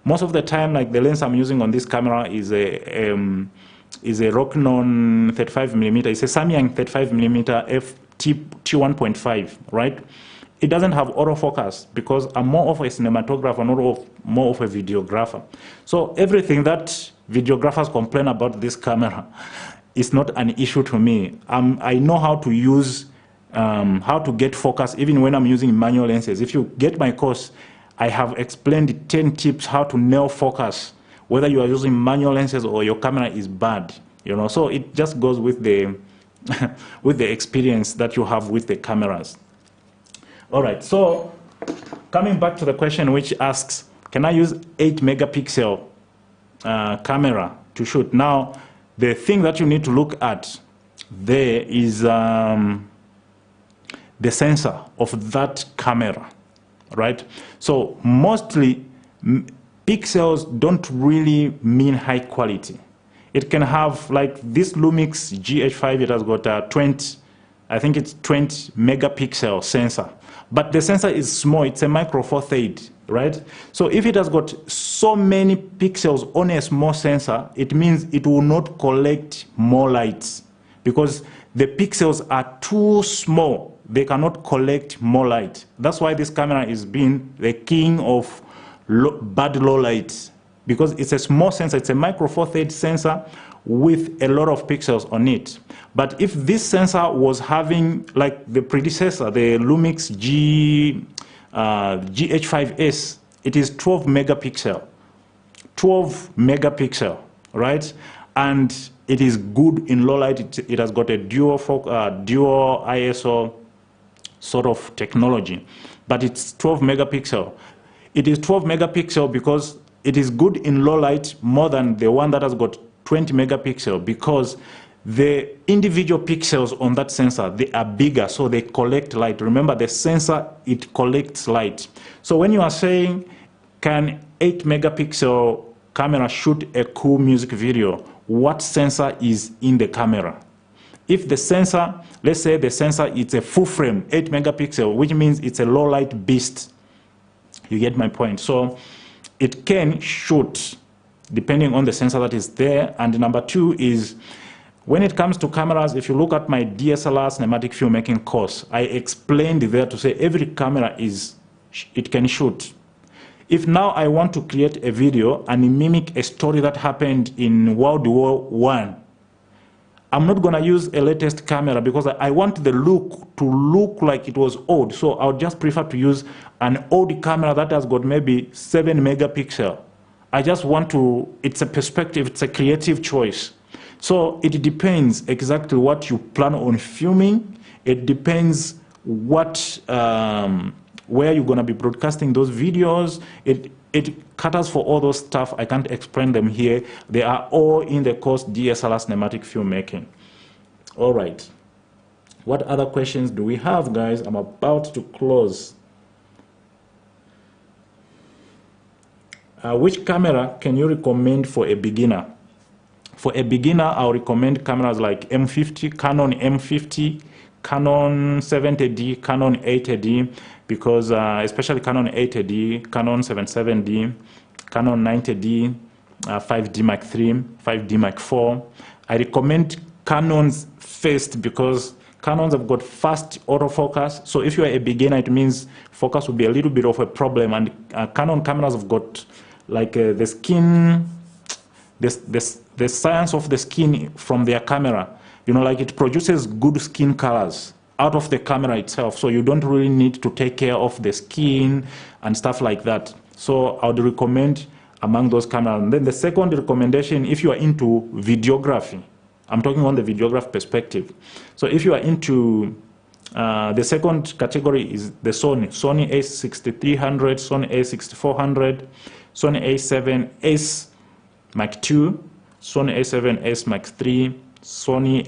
Most of the time, like the lens I'm using on this camera is a Rokinon 35mm. It's a Samyang 35mm T1.5, right? It doesn't have autofocus because I'm more of a cinematographer, not more of a videographer. So everything that videographers complain about this camera is not an issue to me. I know how to use, how to get focus even when I'm using manual lenses. If you get my course, I have explained 10 tips how to nail focus, whether you are using manual lenses or your camera is bad. So it just goes with the with the experience that you have with the cameras. All right, so coming back to the question which asks, can I use 8 megapixel camera to shoot? Now, the thing that you need to look at there is the sensor of that camera, right? So mostly pixels don't really mean high quality. It can have, like this Lumix GH5, it has got a 20 megapixel sensor. But the sensor is small, it's a micro four third, right? So if it has got so many pixels on a small sensor, it means it will not collect more lights because the pixels are too small. They cannot collect more light. That's why this camera is being the king of bad low light, because it's a small sensor, it's a micro four third sensor with a lot of pixels on it. But if this sensor was having, like the predecessor, the Lumix GH5S, it is 12 megapixel, right? and it is good in low light. It has got a dual ISO sort of technology, but it's 12 megapixel. It is 12 megapixel because it is good in low light more than the one that has got 20 megapixel, because the individual pixels on that sensor, they are bigger, so they collect light. Remember, the sensor, it collects light. So when you are saying, can 8 megapixel camera shoot a cool music video, what sensor is in the camera? If the sensor, let's say the sensor, it's a full frame, 8 megapixel, which means it's a low light beast. You get my point? So it can shoot depending on the sensor that is there. And number two is, when it comes to cameras, if you look at my DSLR cinematic filmmaking course, I explained there to say every camera it can shoot. If now I want to create a video and mimic a story that happened in World War I, I'm not going to use a latest camera because I want the look to look like it was old. So I would just prefer to use an old camera that has got maybe 7 megapixel. I just want to, it's a perspective, it's a creative choice. So it depends exactly what you plan on filming. It depends what, where you're going to be broadcasting those videos. It caters for all those stuff. I can't explain them here. They are all in the course DSLR cinematic filmmaking. All right. What other questions do we have, guys? I'm about to close. Which camera can you recommend for a beginner? For a beginner, I'll recommend cameras like M50, Canon M50, Canon 70D, Canon 80D, because especially Canon 80D, Canon 77D, Canon 90D, 5D Mark III, 5D Mark IV. I recommend Canons first because Canons have got fast autofocus. So if you are a beginner, it means focus will be a little bit of a problem. And Canon cameras have got like the skin, the science of the skin from their camera. You know, like it produces good skin colors out of the camera itself. So you don't really need to take care of the skin and stuff like that. So I would recommend among those cameras. And then the second recommendation, if you are into videography, I'm talking on the videography perspective. So if you are into, the second category is the Sony a6300, Sony a6400, Sony a7S Mark II, Sony a7S Mark III, Sony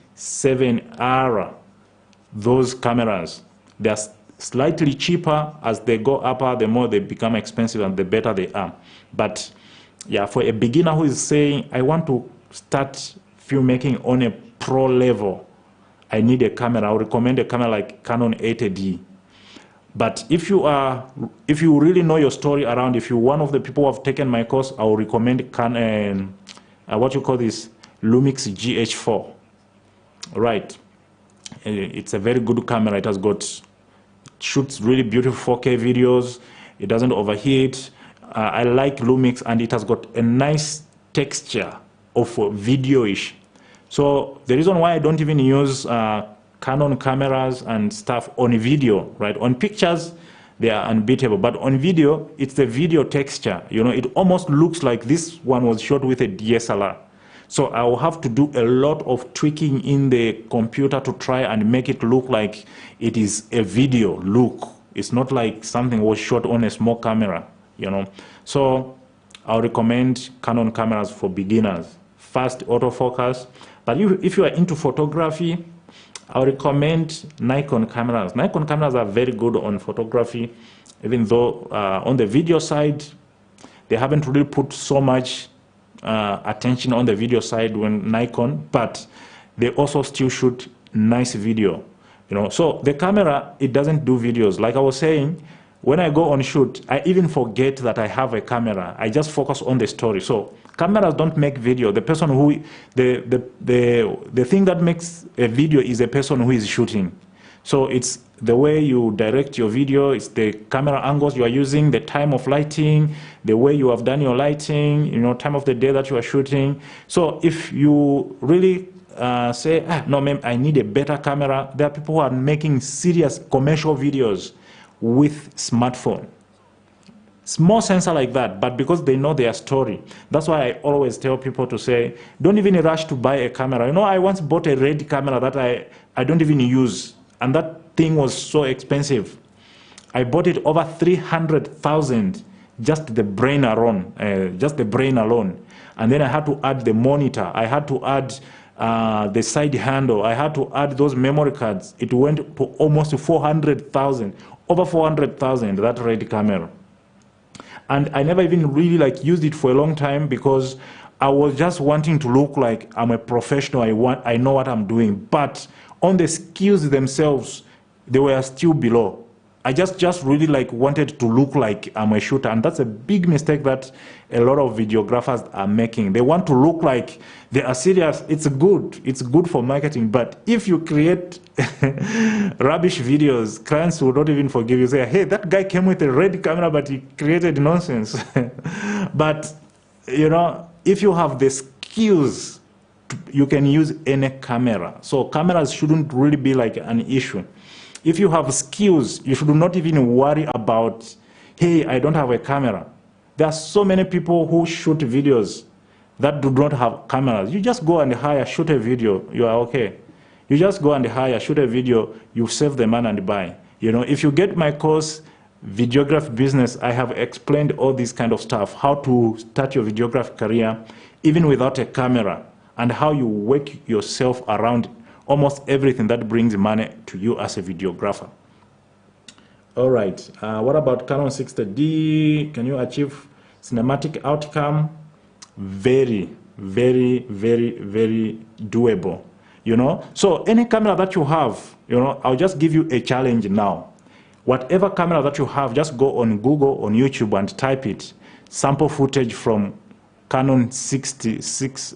a7R. Those cameras, they are slightly cheaper. As they go up, the more they become expensive and the better they are. But yeah, for a beginner who is saying, I want to start filmmaking on a pro level, I need a camera, I would recommend a camera like Canon 80D. But if you really know your story around, if you're one of the people who have taken my course, I would recommend Canon, what you call this, Lumix GH4. Right. It's a very good camera. It has got, shoots really beautiful 4K videos. It doesn't overheat. I like Lumix, and it has got a nice texture of video-ish. So the reason why I don't even use Canon cameras and stuff on video, right? On pictures, they are unbeatable. But on video, it's the video texture. You know, it almost looks like this one was shot with a DSLR. So I will have to do a lot of tweaking in the computer to try and make it look like it is a video look. It's not like something was shot on a small camera, you know. So I'll recommend Canon cameras for beginners. Fast autofocus. But if you are into photography, I'll recommend Nikon cameras. Nikon cameras are very good on photography, even though on the video side, they haven't really put so much attention on the video side when Nikon, but they also still shoot nice video, you know. So the camera, it doesn't do videos. Like I was saying, when I go on shoot, I even forget that I have a camera. I just focus on the story. So cameras don't make video. The person who, the thing that makes a video is the person who is shooting. So it's the way you direct your video, it's the camera angles you are using, the time of lighting, the way you have done your lighting, you know, time of the day that you are shooting. So if you really say, no, ma'am, I need a better camera, there are people who are making serious commercial videos with smartphone. Small sensor like that, but because they know their story. That's why I always tell people to say, don't even rush to buy a camera. You know, I once bought a red camera that I don't even use, and that thing was so expensive. I bought it over 300,000, just the brain alone, And then I had to add the monitor. I had to add the side handle. I had to add those memory cards. It went to almost 400,000, over 400,000, that red camera. And I never even really like used it for a long time because I was just wanting to look like I'm a professional. I know what I'm doing. But on the skills themselves, they were still below. I just really like wanted to look like I'm a shooter, and that's a big mistake that a lot of videographers are making. They want to look like they are serious. It's good for marketing, but if you create rubbish videos, clients will not even forgive you. Say, hey, that guy came with a red camera, but he created nonsense. But you know, if you have the skills, you can use any camera. So cameras shouldn't really be like an issue. If you have skills, you should not even worry about, hey, I don't have a camera. There are so many people who shoot videos that do not have cameras. You just go and hire, shoot a video, you are okay. You just go and hire, shoot a video, you save the money and buy. You know, if you get my course, Videography Business, I have explained all this kind of stuff, how to start your videography career, even without a camera, and how you work yourself around almost everything that brings money to you as a videographer. All right, what about Canon 60D? Can you achieve cinematic outcome? Very, very, very, very doable. You know, so any camera that you have, you know, I'll just give you a challenge now. Whatever camera that you have, just go on Google, on YouTube, and type it. Sample footage from Canon 66,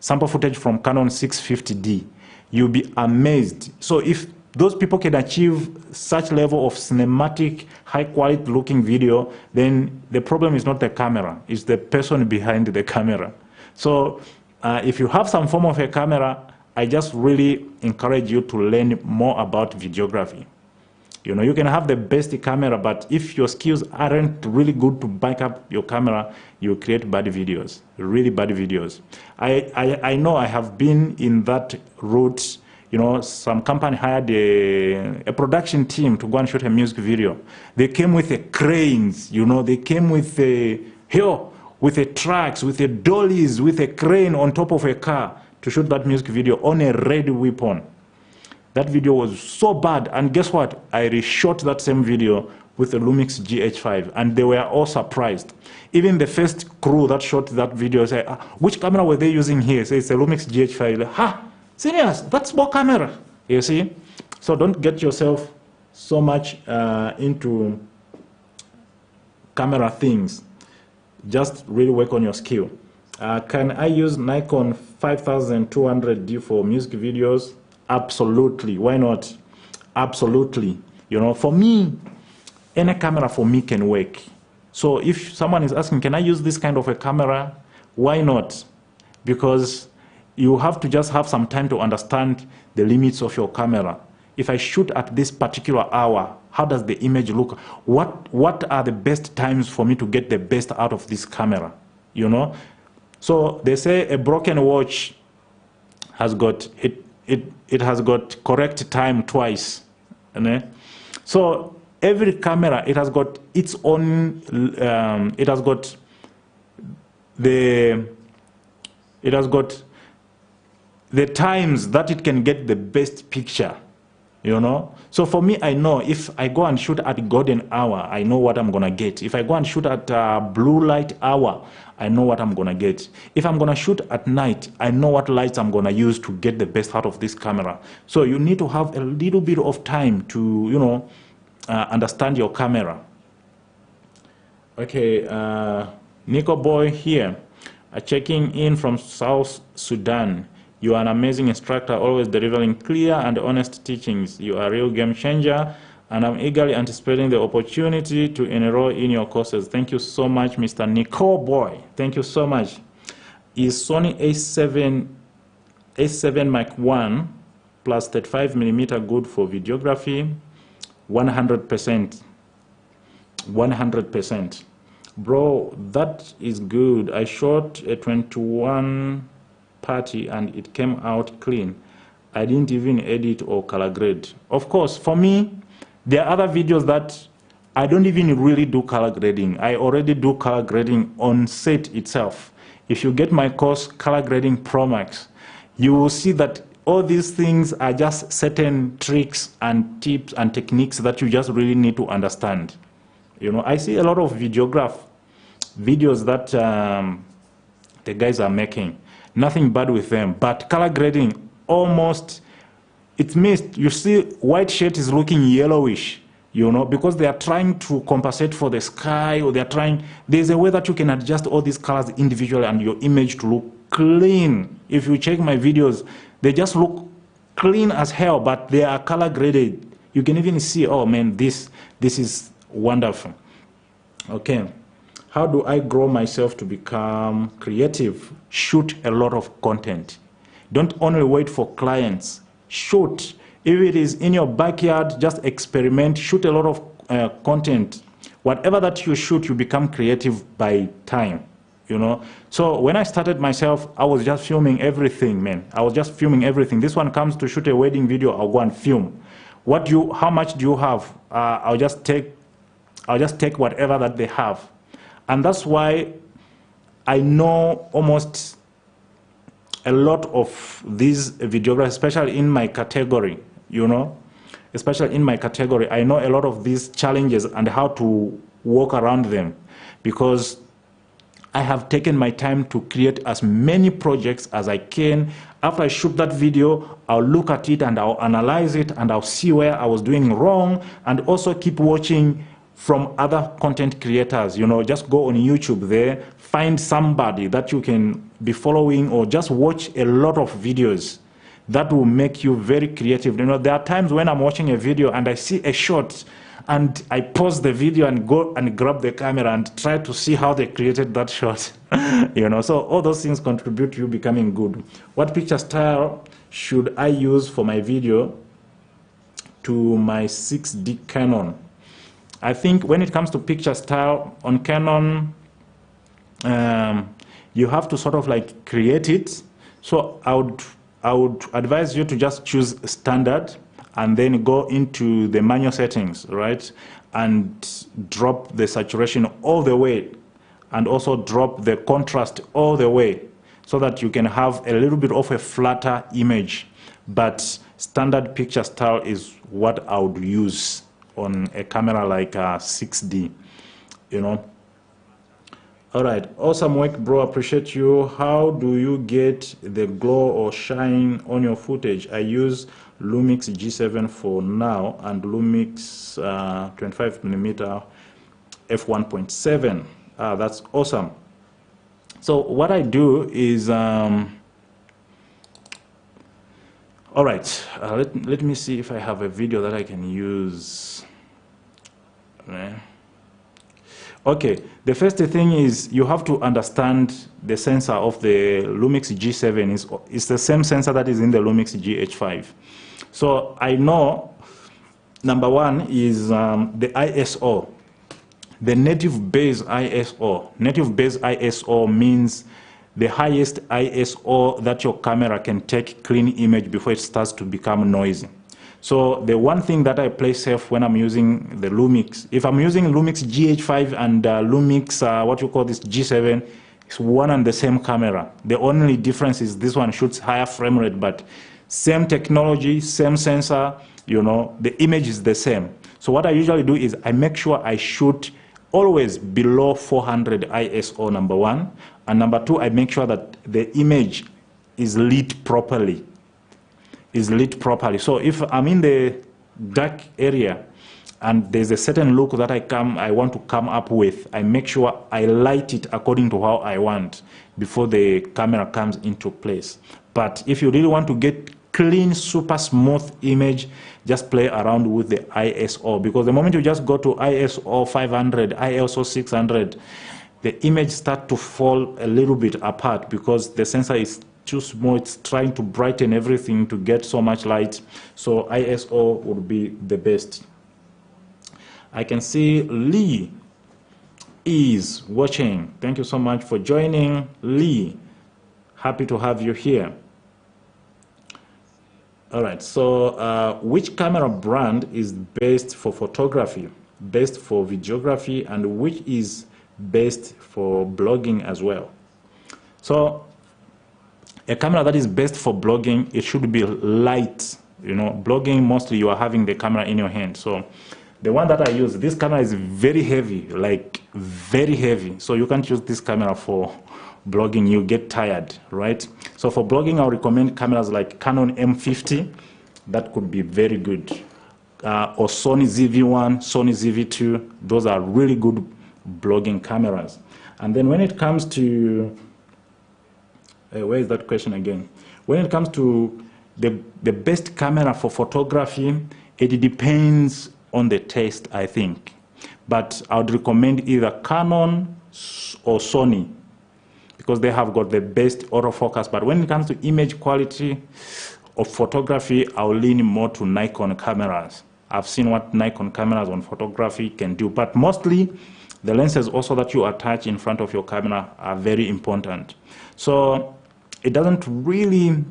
sample footage from Canon 650D. You'll be amazed. So if those people can achieve such level of cinematic, high quality looking video, then the problem is not the camera, it's the person behind the camera. So if you have some form of a camera, I just really encourage you to learn more about videography. You know, you can have the best camera, but if your skills aren't really good to back up your camera, you create bad videos, really bad videos. I know I have been in that route. You know, some company hired a production team to go and shoot a music video. They came with the cranes, you know, they came with the trucks, with the dollies, with a crane on top of a car to shoot that music video on a red weapon. That video was so bad, and guess what? I reshot that same video with the Lumix GH5, and they were all surprised. Even the first crew that shot that video said, which camera were they using here? Say, it's a Lumix GH5. Like, ha, serious? That's more camera. You see? So don't get yourself so much into camera things. Just really work on your skill. Can I use Nikon 5200D for music videos? Absolutely. Why not? Absolutely. You know, for me, any camera for me can work. So if someone is asking, can I use this kind of a camera? Why not? Because you have to just have some time to understand the limits of your camera. If I shoot at this particular hour, how does the image look? What are the best times for me to get the best out of this camera? You know? So they say a broken watch has got it has got correct time twice. So every camera, it has got its own, it has got the times that it can get the best picture, you know. So for me, I know if I go and shoot at golden hour, I know what I'm gonna get. If I go and shoot at blue light hour, I know what I'm gonna get. If I'm gonna shoot at night, I know what lights I'm gonna use to get the best out of this camera. So you need to have a little bit of time to, you know, understand your camera. Okay, Nico Boy here, checking in from South Sudan. You are an amazing instructor, always delivering clear and honest teachings. You are a real game changer, and I'm eagerly anticipating the opportunity to enroll in your courses. Thank you so much, Mr. Nico Boy. Thank you so much. Is Sony A7 Mark I plus 35mm good for videography? 100%. 100%. Bro, that is good. I shot a 21 party and it came out clean. I didn't even edit or color grade. Of course, for me, there are other videos that I don't even really do color grading. I already do color grading on set itself. If you get my course, Color Grading Pro Max, you will see that all these things are just certain tricks and tips and techniques that you just really need to understand. You know, I see a lot of videos that the guys are making. Nothing bad with them, but color grading, almost, it's missed. You see white shade is looking yellowish, you know, because they are trying to compensate for the sky, or they're trying, there's a way that you can adjust all these colors individually and your image to look clean. If you check my videos, they just look clean as hell, but they are color graded. You can even see, oh man, this is wonderful. Okay, how do I grow myself to become creative? Shoot a lot of content. Don't only wait for clients. Shoot. If it is in your backyard, just experiment. Shoot a lot of content. Whatever that you shoot, you become creative by time, you know. So when I started myself, I was just filming everything, man. I was just filming everything. This one comes to shoot a wedding video, I'll go and film. How much do you have? I'll just take whatever that they have. And that's why I know almost a lot of these videographers, especially in my category, you know, especially in my category, I know a lot of these challenges and how to work around them, because I have taken my time to create as many projects as I can. After I shoot that video, I'll look at it and I'll analyze it and I'll see where I was doing wrong, and also keep watching from other content creators. You know, just go on YouTube there, find somebody that you can be following, or just watch a lot of videos that will make you very creative. You know, there are times when I'm watching a video and I see a shot and I pause the video and go and grab the camera and try to see how they created that shot. You know, so all those things contribute to you becoming good. What picture style should I use for my video to my 6D Canon? I think when it comes to picture style on Canon, you have to sort of like create it. So I would advise you to just choose standard and then go into the manual settings, right? And drop the saturation all the way, and also drop the contrast all the way, so that you can have a little bit of a flatter image. But standard picture style is what I would use on a camera like a 6D, you know. All right, awesome work, bro. Appreciate you. How do you get the glow or shine on your footage? I use Lumix G7 for now, and Lumix 25mm f1.7. That's awesome. So what I do is, all right, let me see if I have a video that I can use. Okay, the first thing is you have to understand the sensor of the Lumix G7 is the same sensor that is in the Lumix GH5. So I know number one is the ISO, the native base ISO. Native base ISO means the highest ISO that your camera can take clean image before it starts to become noisy. So the one thing that I play safe when I'm using the Lumix, if I'm using Lumix GH5 and Lumix, what you call this G7, it's one and the same camera. The only difference is this one shoots higher frame rate, but same technology, same sensor, you know, the image is the same. So what I usually do is I make sure I shoot always below 400 ISO, number one. And number two, I make sure that the image is lit properly. So if I'm in the dark area and there's a certain look that I want to come up with, I make sure I light it according to how I want before the camera comes into place. But if you really want to get clean, super smooth image, just play around with the ISO, because the moment you just go to ISO 500, ISO 600, the image starts to fall a little bit apart because the sensor is too small. It's trying to brighten everything to get so much light. So ISO would be the best. I can see Lee is watching. Thank you so much for joining, Lee. Happy to have you here. All right, so which camera brand is best for photography, best for videography, and which is best for blogging as well? So a camera that is best for blogging, it should be light. You know, blogging, mostly you are having the camera in your hand. So the one that I use, this camera is very heavy, like very heavy. So you can't use this camera for blogging, you get tired, right? So for blogging, I'll recommend cameras like Canon M50. That could be very good. Or Sony ZV-1, Sony ZV-2. Those are really good blogging cameras. And then when it comes to, where is that question again? When it comes to the best camera for photography, it depends on the taste, I think. But I would recommend either Canon or Sony, because they have got the best autofocus. But when it comes to image quality of photography, I'll lean more to Nikon cameras. I've seen what Nikon cameras on photography can do, but mostly the lenses also that you attach in front of your camera are very important. So it doesn't really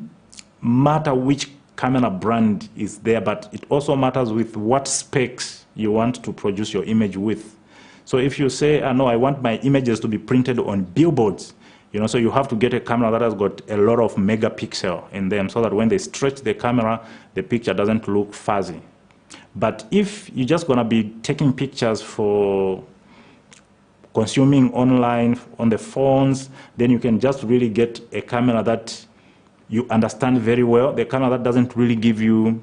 matter which camera brand is there, but it also matters with what specs you want to produce your image with. So if you say, no, I want my images to be printed on billboards, you know, so you have to get a camera that has got a lot of megapixel in them, so that when they stretch the camera, the picture doesn't look fuzzy. But if you're just going to be taking pictures for consuming online on the phones, then you can just really get a camera that you understand very well, the camera that doesn't really give you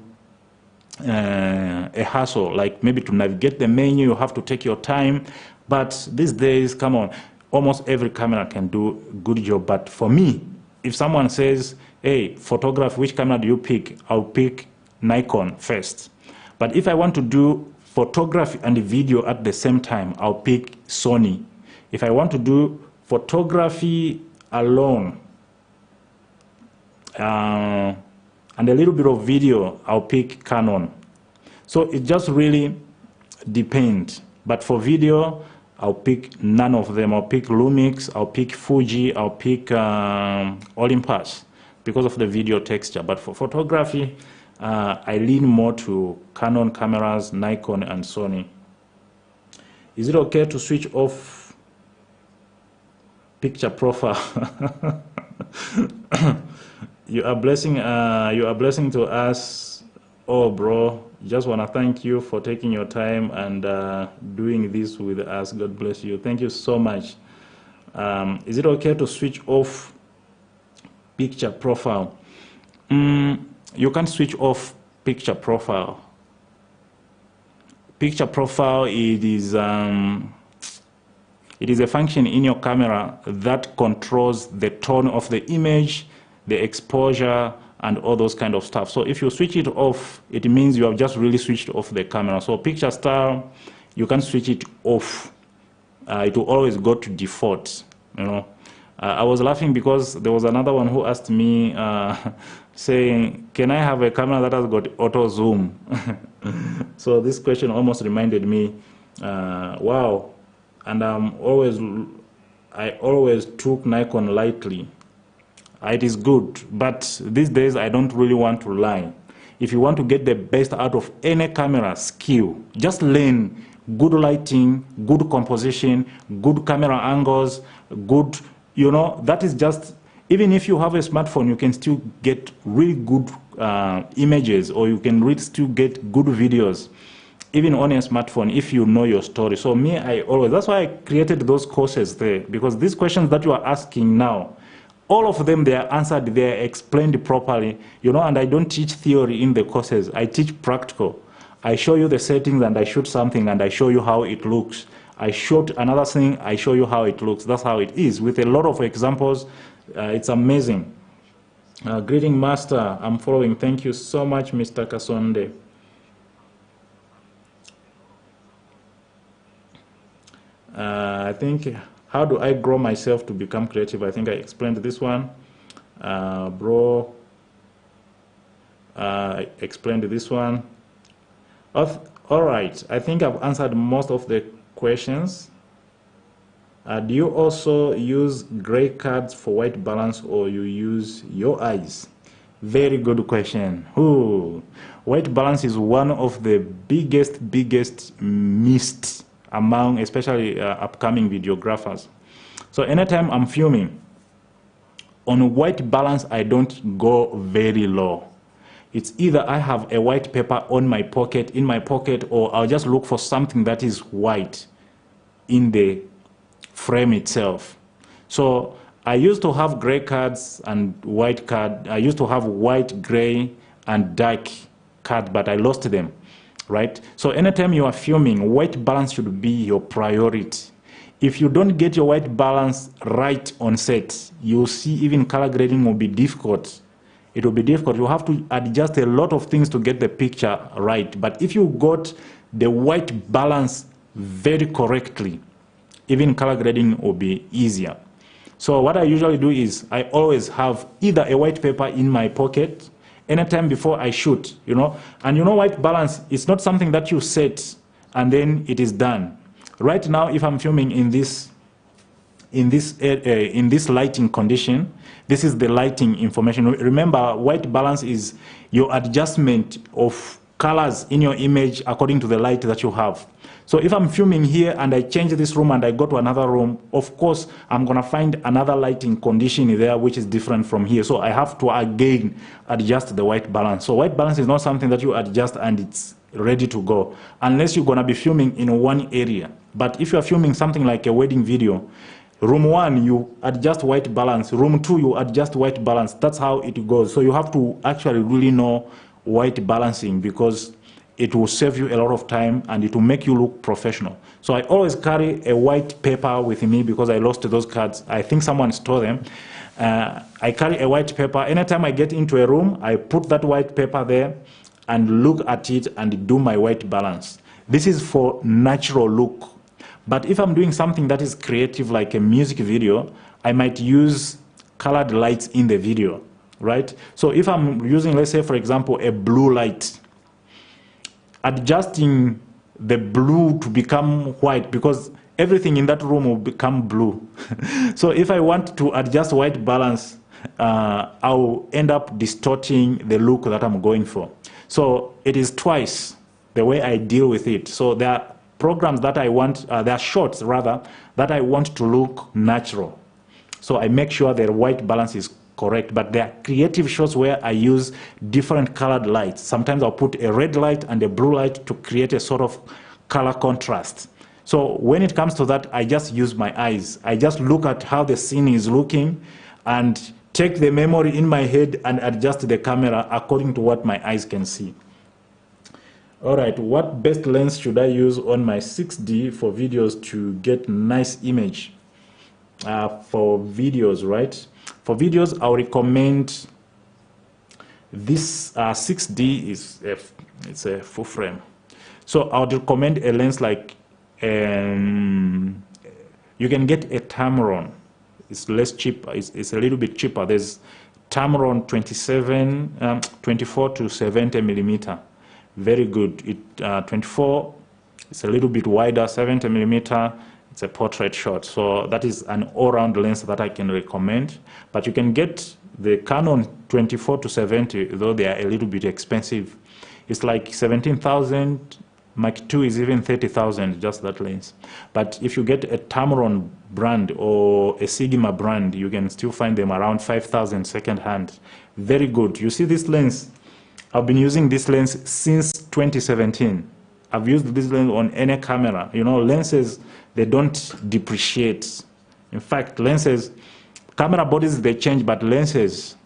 a hassle, like maybe to navigate the menu, you have to take your time. But these days, come on, almost every camera can do a good job. But for me, if someone says, hey, photograph, which camera do you pick? I'll pick Nikon first. But if I want to do photography and video at the same time, I'll pick Sony. If I want to do photography alone and a little bit of video, I'll pick Canon. So it just really depends. But for video, I'll pick none of them. I'll pick Lumix, I'll pick Fuji, I'll pick Olympus because of the video texture. But for photography, I lean more to Canon cameras, Nikon, and Sony. Is it okay to switch off picture profile? You are blessing to us. Oh, bro, just want to thank you for taking your time and doing this with us. God bless you. Thank you so much. Is it okay to switch off picture profile? You can't switch off picture profile. Picture profile, it is a function in your camera that controls the tone of the image, the exposure, and all those kind of stuff. So if you switch it off, it means you have just really switched off the camera. So picture style, you can switch it off. It will always go to default, you know. I was laughing because there was another one who asked me, saying, can I have a camera that has got auto zoom? So this question almost reminded me, wow. And I always took Nikon lightly. It is good, but these days I don't really want to lie. If you want to get the best out of any camera skill, just learn good lighting, good composition, good camera angles, good, you know, that is just, even if you have a smartphone, you can still get really good images, or you can really still get good videos, even on a smartphone, if you know your story. So me, that's why I created those courses there, because these questions that you are asking now, all of them, they are answered, they are explained properly, you know, and I don't teach theory in the courses. I teach practical. I show you the settings and I shoot something and I show you how it looks. I shoot another thing, I show you how it looks. That's how it is, with a lot of examples. It's amazing. Greeting Master, I'm following. Thank you so much, Mr. Kasonde. I think, how do I grow myself to become creative? I think I explained this one. I explained this one. All right, I think I've answered most of the questions. Do you also use gray cards for white balance, or you use your eyes? Very good question. Ooh, white balance is one of the biggest missed among especially upcoming videographers. So anytime I'm filming, on white balance, I don't go very low. It's either I have a white paper in my pocket, or I'll just look for something that is white in the frame itself. So I used to have gray cards and white card. I used to have white, gray, and dark card, but I lost them, right? So anytime you are filming, white balance should be your priority. If you don't get your white balance right on set, you'll see even color grading will be difficult. It will be difficult. You have to adjust a lot of things to get the picture right. But if you got the white balance very correctly, even color grading will be easier. So what I usually do is I always have either a white paper in my pocket anytime before I shoot, you know. And you know, white balance, it's not something that you set and then it is done. Right now, if I'm filming in this lighting condition, this is the lighting information. Remember, white balance is your adjustment of colors in your image according to the light that you have. So if I'm filming here and I change this room and I go to another room, of course, I'm going to find another lighting condition there which is different from here. So I have to again adjust the white balance. So white balance is not something that you adjust and it's ready to go, unless you're going to be filming in one area. But if you're filming something like a wedding video, room 1, you adjust white balance. Room 2, you adjust white balance. That's how it goes. So you have to actually really know white balancing, because it will save you a lot of time and it will make you look professional. So I always carry a white paper with me because I lost those cards. I think someone stole them. I carry a white paper. Anytime I get into a room, I put that white paper there and look at it and do my white balance. This is for natural look. But if I'm doing something that is creative, like a music video, I might use colored lights in the video, right? So if I'm using, let's say, for example, a blue light, adjusting the blue to become white, because everything in that room will become blue. So if I want to adjust white balance, I'll end up distorting the look that I'm going for. So it is twice the way I deal with it. So there are programs that I want, there are shots rather, that I want to look natural. So I make sure the white balance is correct. But there are creative shots where I use different colored lights. Sometimes I'll put a red light and a blue light to create a sort of color contrast. So when it comes to that, I just use my eyes. I just look at how the scene is looking and take the memory in my head and adjust the camera according to what my eyes can see. All right, what best lens should I use on my 6D for videos to get nice image? For videos, right? For videos, I'll recommend this 6D it's a full frame. So I would recommend a lens like, you can get a Tamron. It's less cheap. It's a little bit cheaper. There's Tamron 24 to 70 millimeter. Very good. 24, it's a little bit wider. 70 millimeter, it's a portrait shot. So that is an all-round lens that I can recommend. But you can get the Canon 24 to 70, though they are a little bit expensive. It's like 17,000. Mark II is even 30,000, just that lens. But if you get a Tamron brand or a Sigma brand, you can still find them around 5,000 second hand. Very good. You see this lens? I've been using this lens since 2017. I've used this lens on any camera. You know, lenses, they don't depreciate. In fact, lenses, camera bodies, they change, but lenses,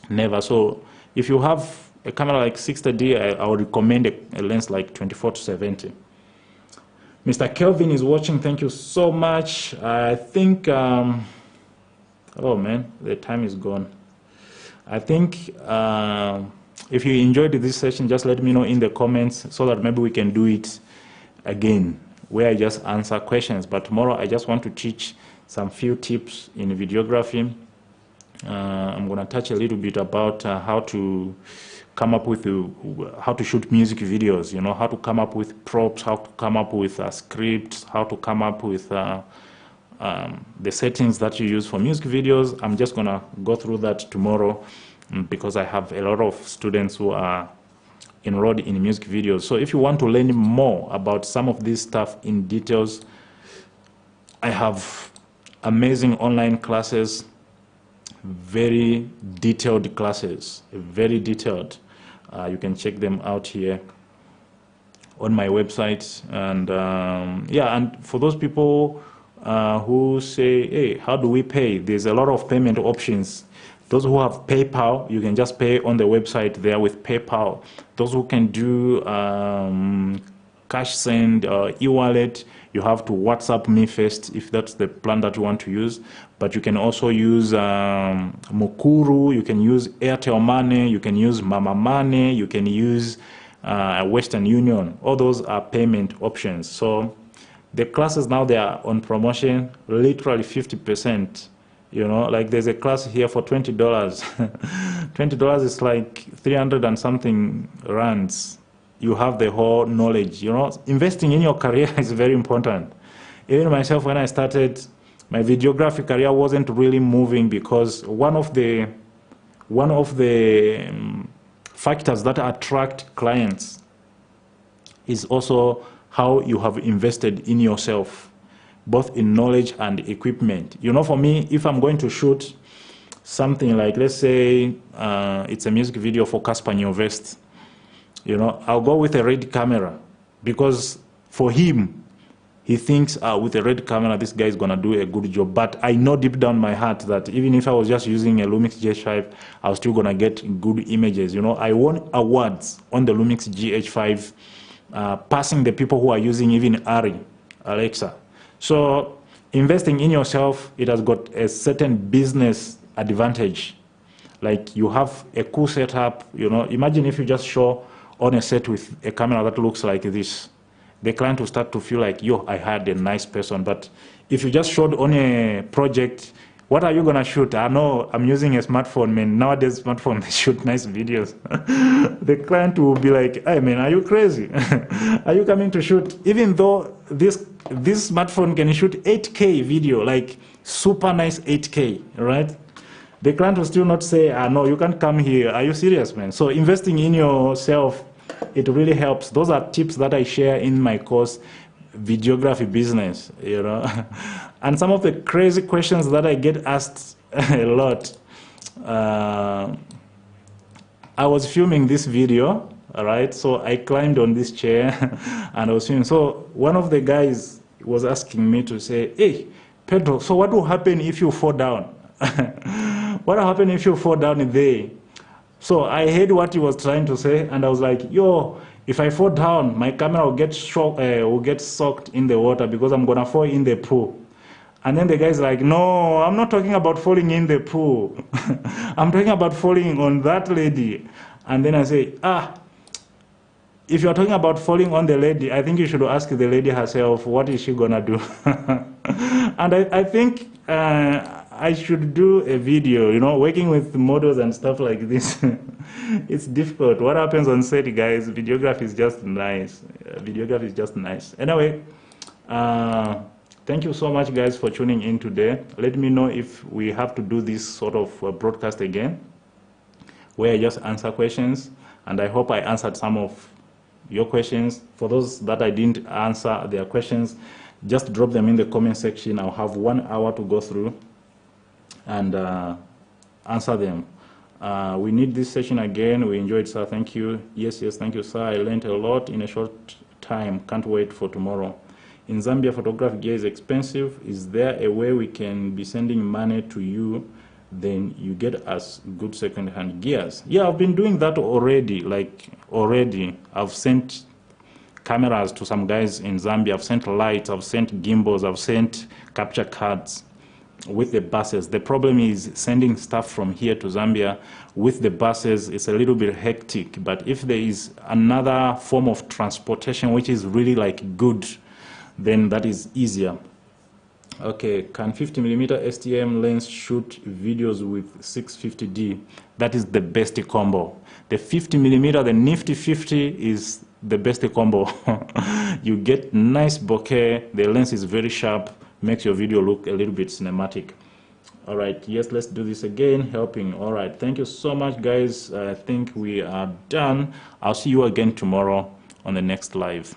never. So if you have a camera like 60D, I would recommend a lens like 24 to 70. Mr. Kelvin is watching. Thank you so much. I think, oh man, the time is gone. I think if you enjoyed this session, just let me know in the comments so that maybe we can do it again, where I just answer questions. But tomorrow, I just want to teach some few tips in videography. I'm going to touch a little bit about how to come up with how to shoot music videos, you know, how to come up with props, how to come up with scripts, how to come up with the settings that you use for music videos. I'm just gonna go through that tomorrow because I have a lot of students who are enrolled in music videos. So if you want to learn more about some of this stuff in details, I have amazing online classes, very detailed classes, very detailed. You can check them out here on my website. And yeah, and for those people who say, hey, how do we pay? There's a lot of payment options. Those who have PayPal, you can just pay on the website there with PayPal. Those who can do cash send, e-wallet, you have to WhatsApp me first if that's the plan that you want to use. But you can also use Mukuru, you can use Airtel Money, you can use Mama Money, you can use Western Union. All those are payment options. So the classes now, they are on promotion, literally 50%. You know, like there's a class here for $20. $20 is like 300 and something rands. You have the whole knowledge. You know, investing in your career is very important. Even myself, when I started, my videography career wasn't really moving because one of the factors that attract clients is also how you have invested in yourself, both in knowledge and equipment. You know, for me, if I'm going to shoot something like, let's say it's a music video for Casper Nyovest, you know, I'll go with a red camera because for him, he thinks with a red camera, this guy is going to do a good job. But I know deep down my heart that even if I was just using a Lumix GH5, I was still going to get good images. You know, I won awards on the Lumix GH5, passing the people who are using even Alexa. So investing in yourself, it has got a certain business advantage. Like you have a cool setup, you know, imagine if you just show on a set with a camera that looks like this. The client will start to feel like, yo, I had a nice person. But if you just showed on a project, what are you going to shoot? I know I'm using a smartphone, man. Nowadays, smartphones, they shoot nice videos. The client will be like, hey, man, are you crazy? Are you coming to shoot? Even though this smartphone can shoot 8K video, like super nice 8K, right? The client will still not say, no, you can't come here. Are you serious, man? So investing in yourself, it really helps. Those are tips that I share in my course, Videography Business, you know. And some of the crazy questions that I get asked a lot. I was filming this video, all right? So I climbed on this chair and I was filming. So one of the guys was asking me to say, hey, Pedro, so what will happen if you fall down? What will happen if you fall down there? So I heard what he was trying to say, and I was like, yo, if I fall down, my camera will get soaked in the water because I'm going to fall in the pool. And then the guy's like, no, I'm not talking about falling in the pool. I'm talking about falling on that lady. And then I say, if you're talking about falling on the lady, I think you should ask the lady herself, what is she going to do? And I think I should do a video, you know, working with models and stuff like this. It's difficult. What happens on set, guys? Videography is just nice. Videography is just nice. Anyway, thank you so much, guys, for tuning in today. Let me know if we have to do this sort of broadcast again, where I just answer questions. And I hope I answered some of your questions. For those that I didn't answer their questions, just drop them in the comment section. I'll have 1 hour to go through and answer them. We need this session again. We enjoyed, sir. Thank you. Yes, thank you, sir. I learned a lot in a short time. Can't wait for tomorrow. In Zambia, photography gear is expensive. Is there a way we can be sending money to you, then you get us good second-hand gears? Yeah, I've been doing that already. I've sent cameras to some guys in Zambia. I've sent lights, I've sent gimbals, I've sent capture cards with the buses. The problem is sending stuff from here to Zambia with the buses. It's a little bit hectic, but if there is another form of transportation which is really like good, then that is easier. Okay, can 50mm STM lens shoot videos with 650D? That is the best combo. The 50mm, the nifty 50 is the best combo. You get nice bokeh, the lens is very sharp, makes your video look a little bit cinematic. All right, yes, let's do this again, helping. All right, thank you so much, guys. I think we are done. I'll see you again tomorrow on the next live.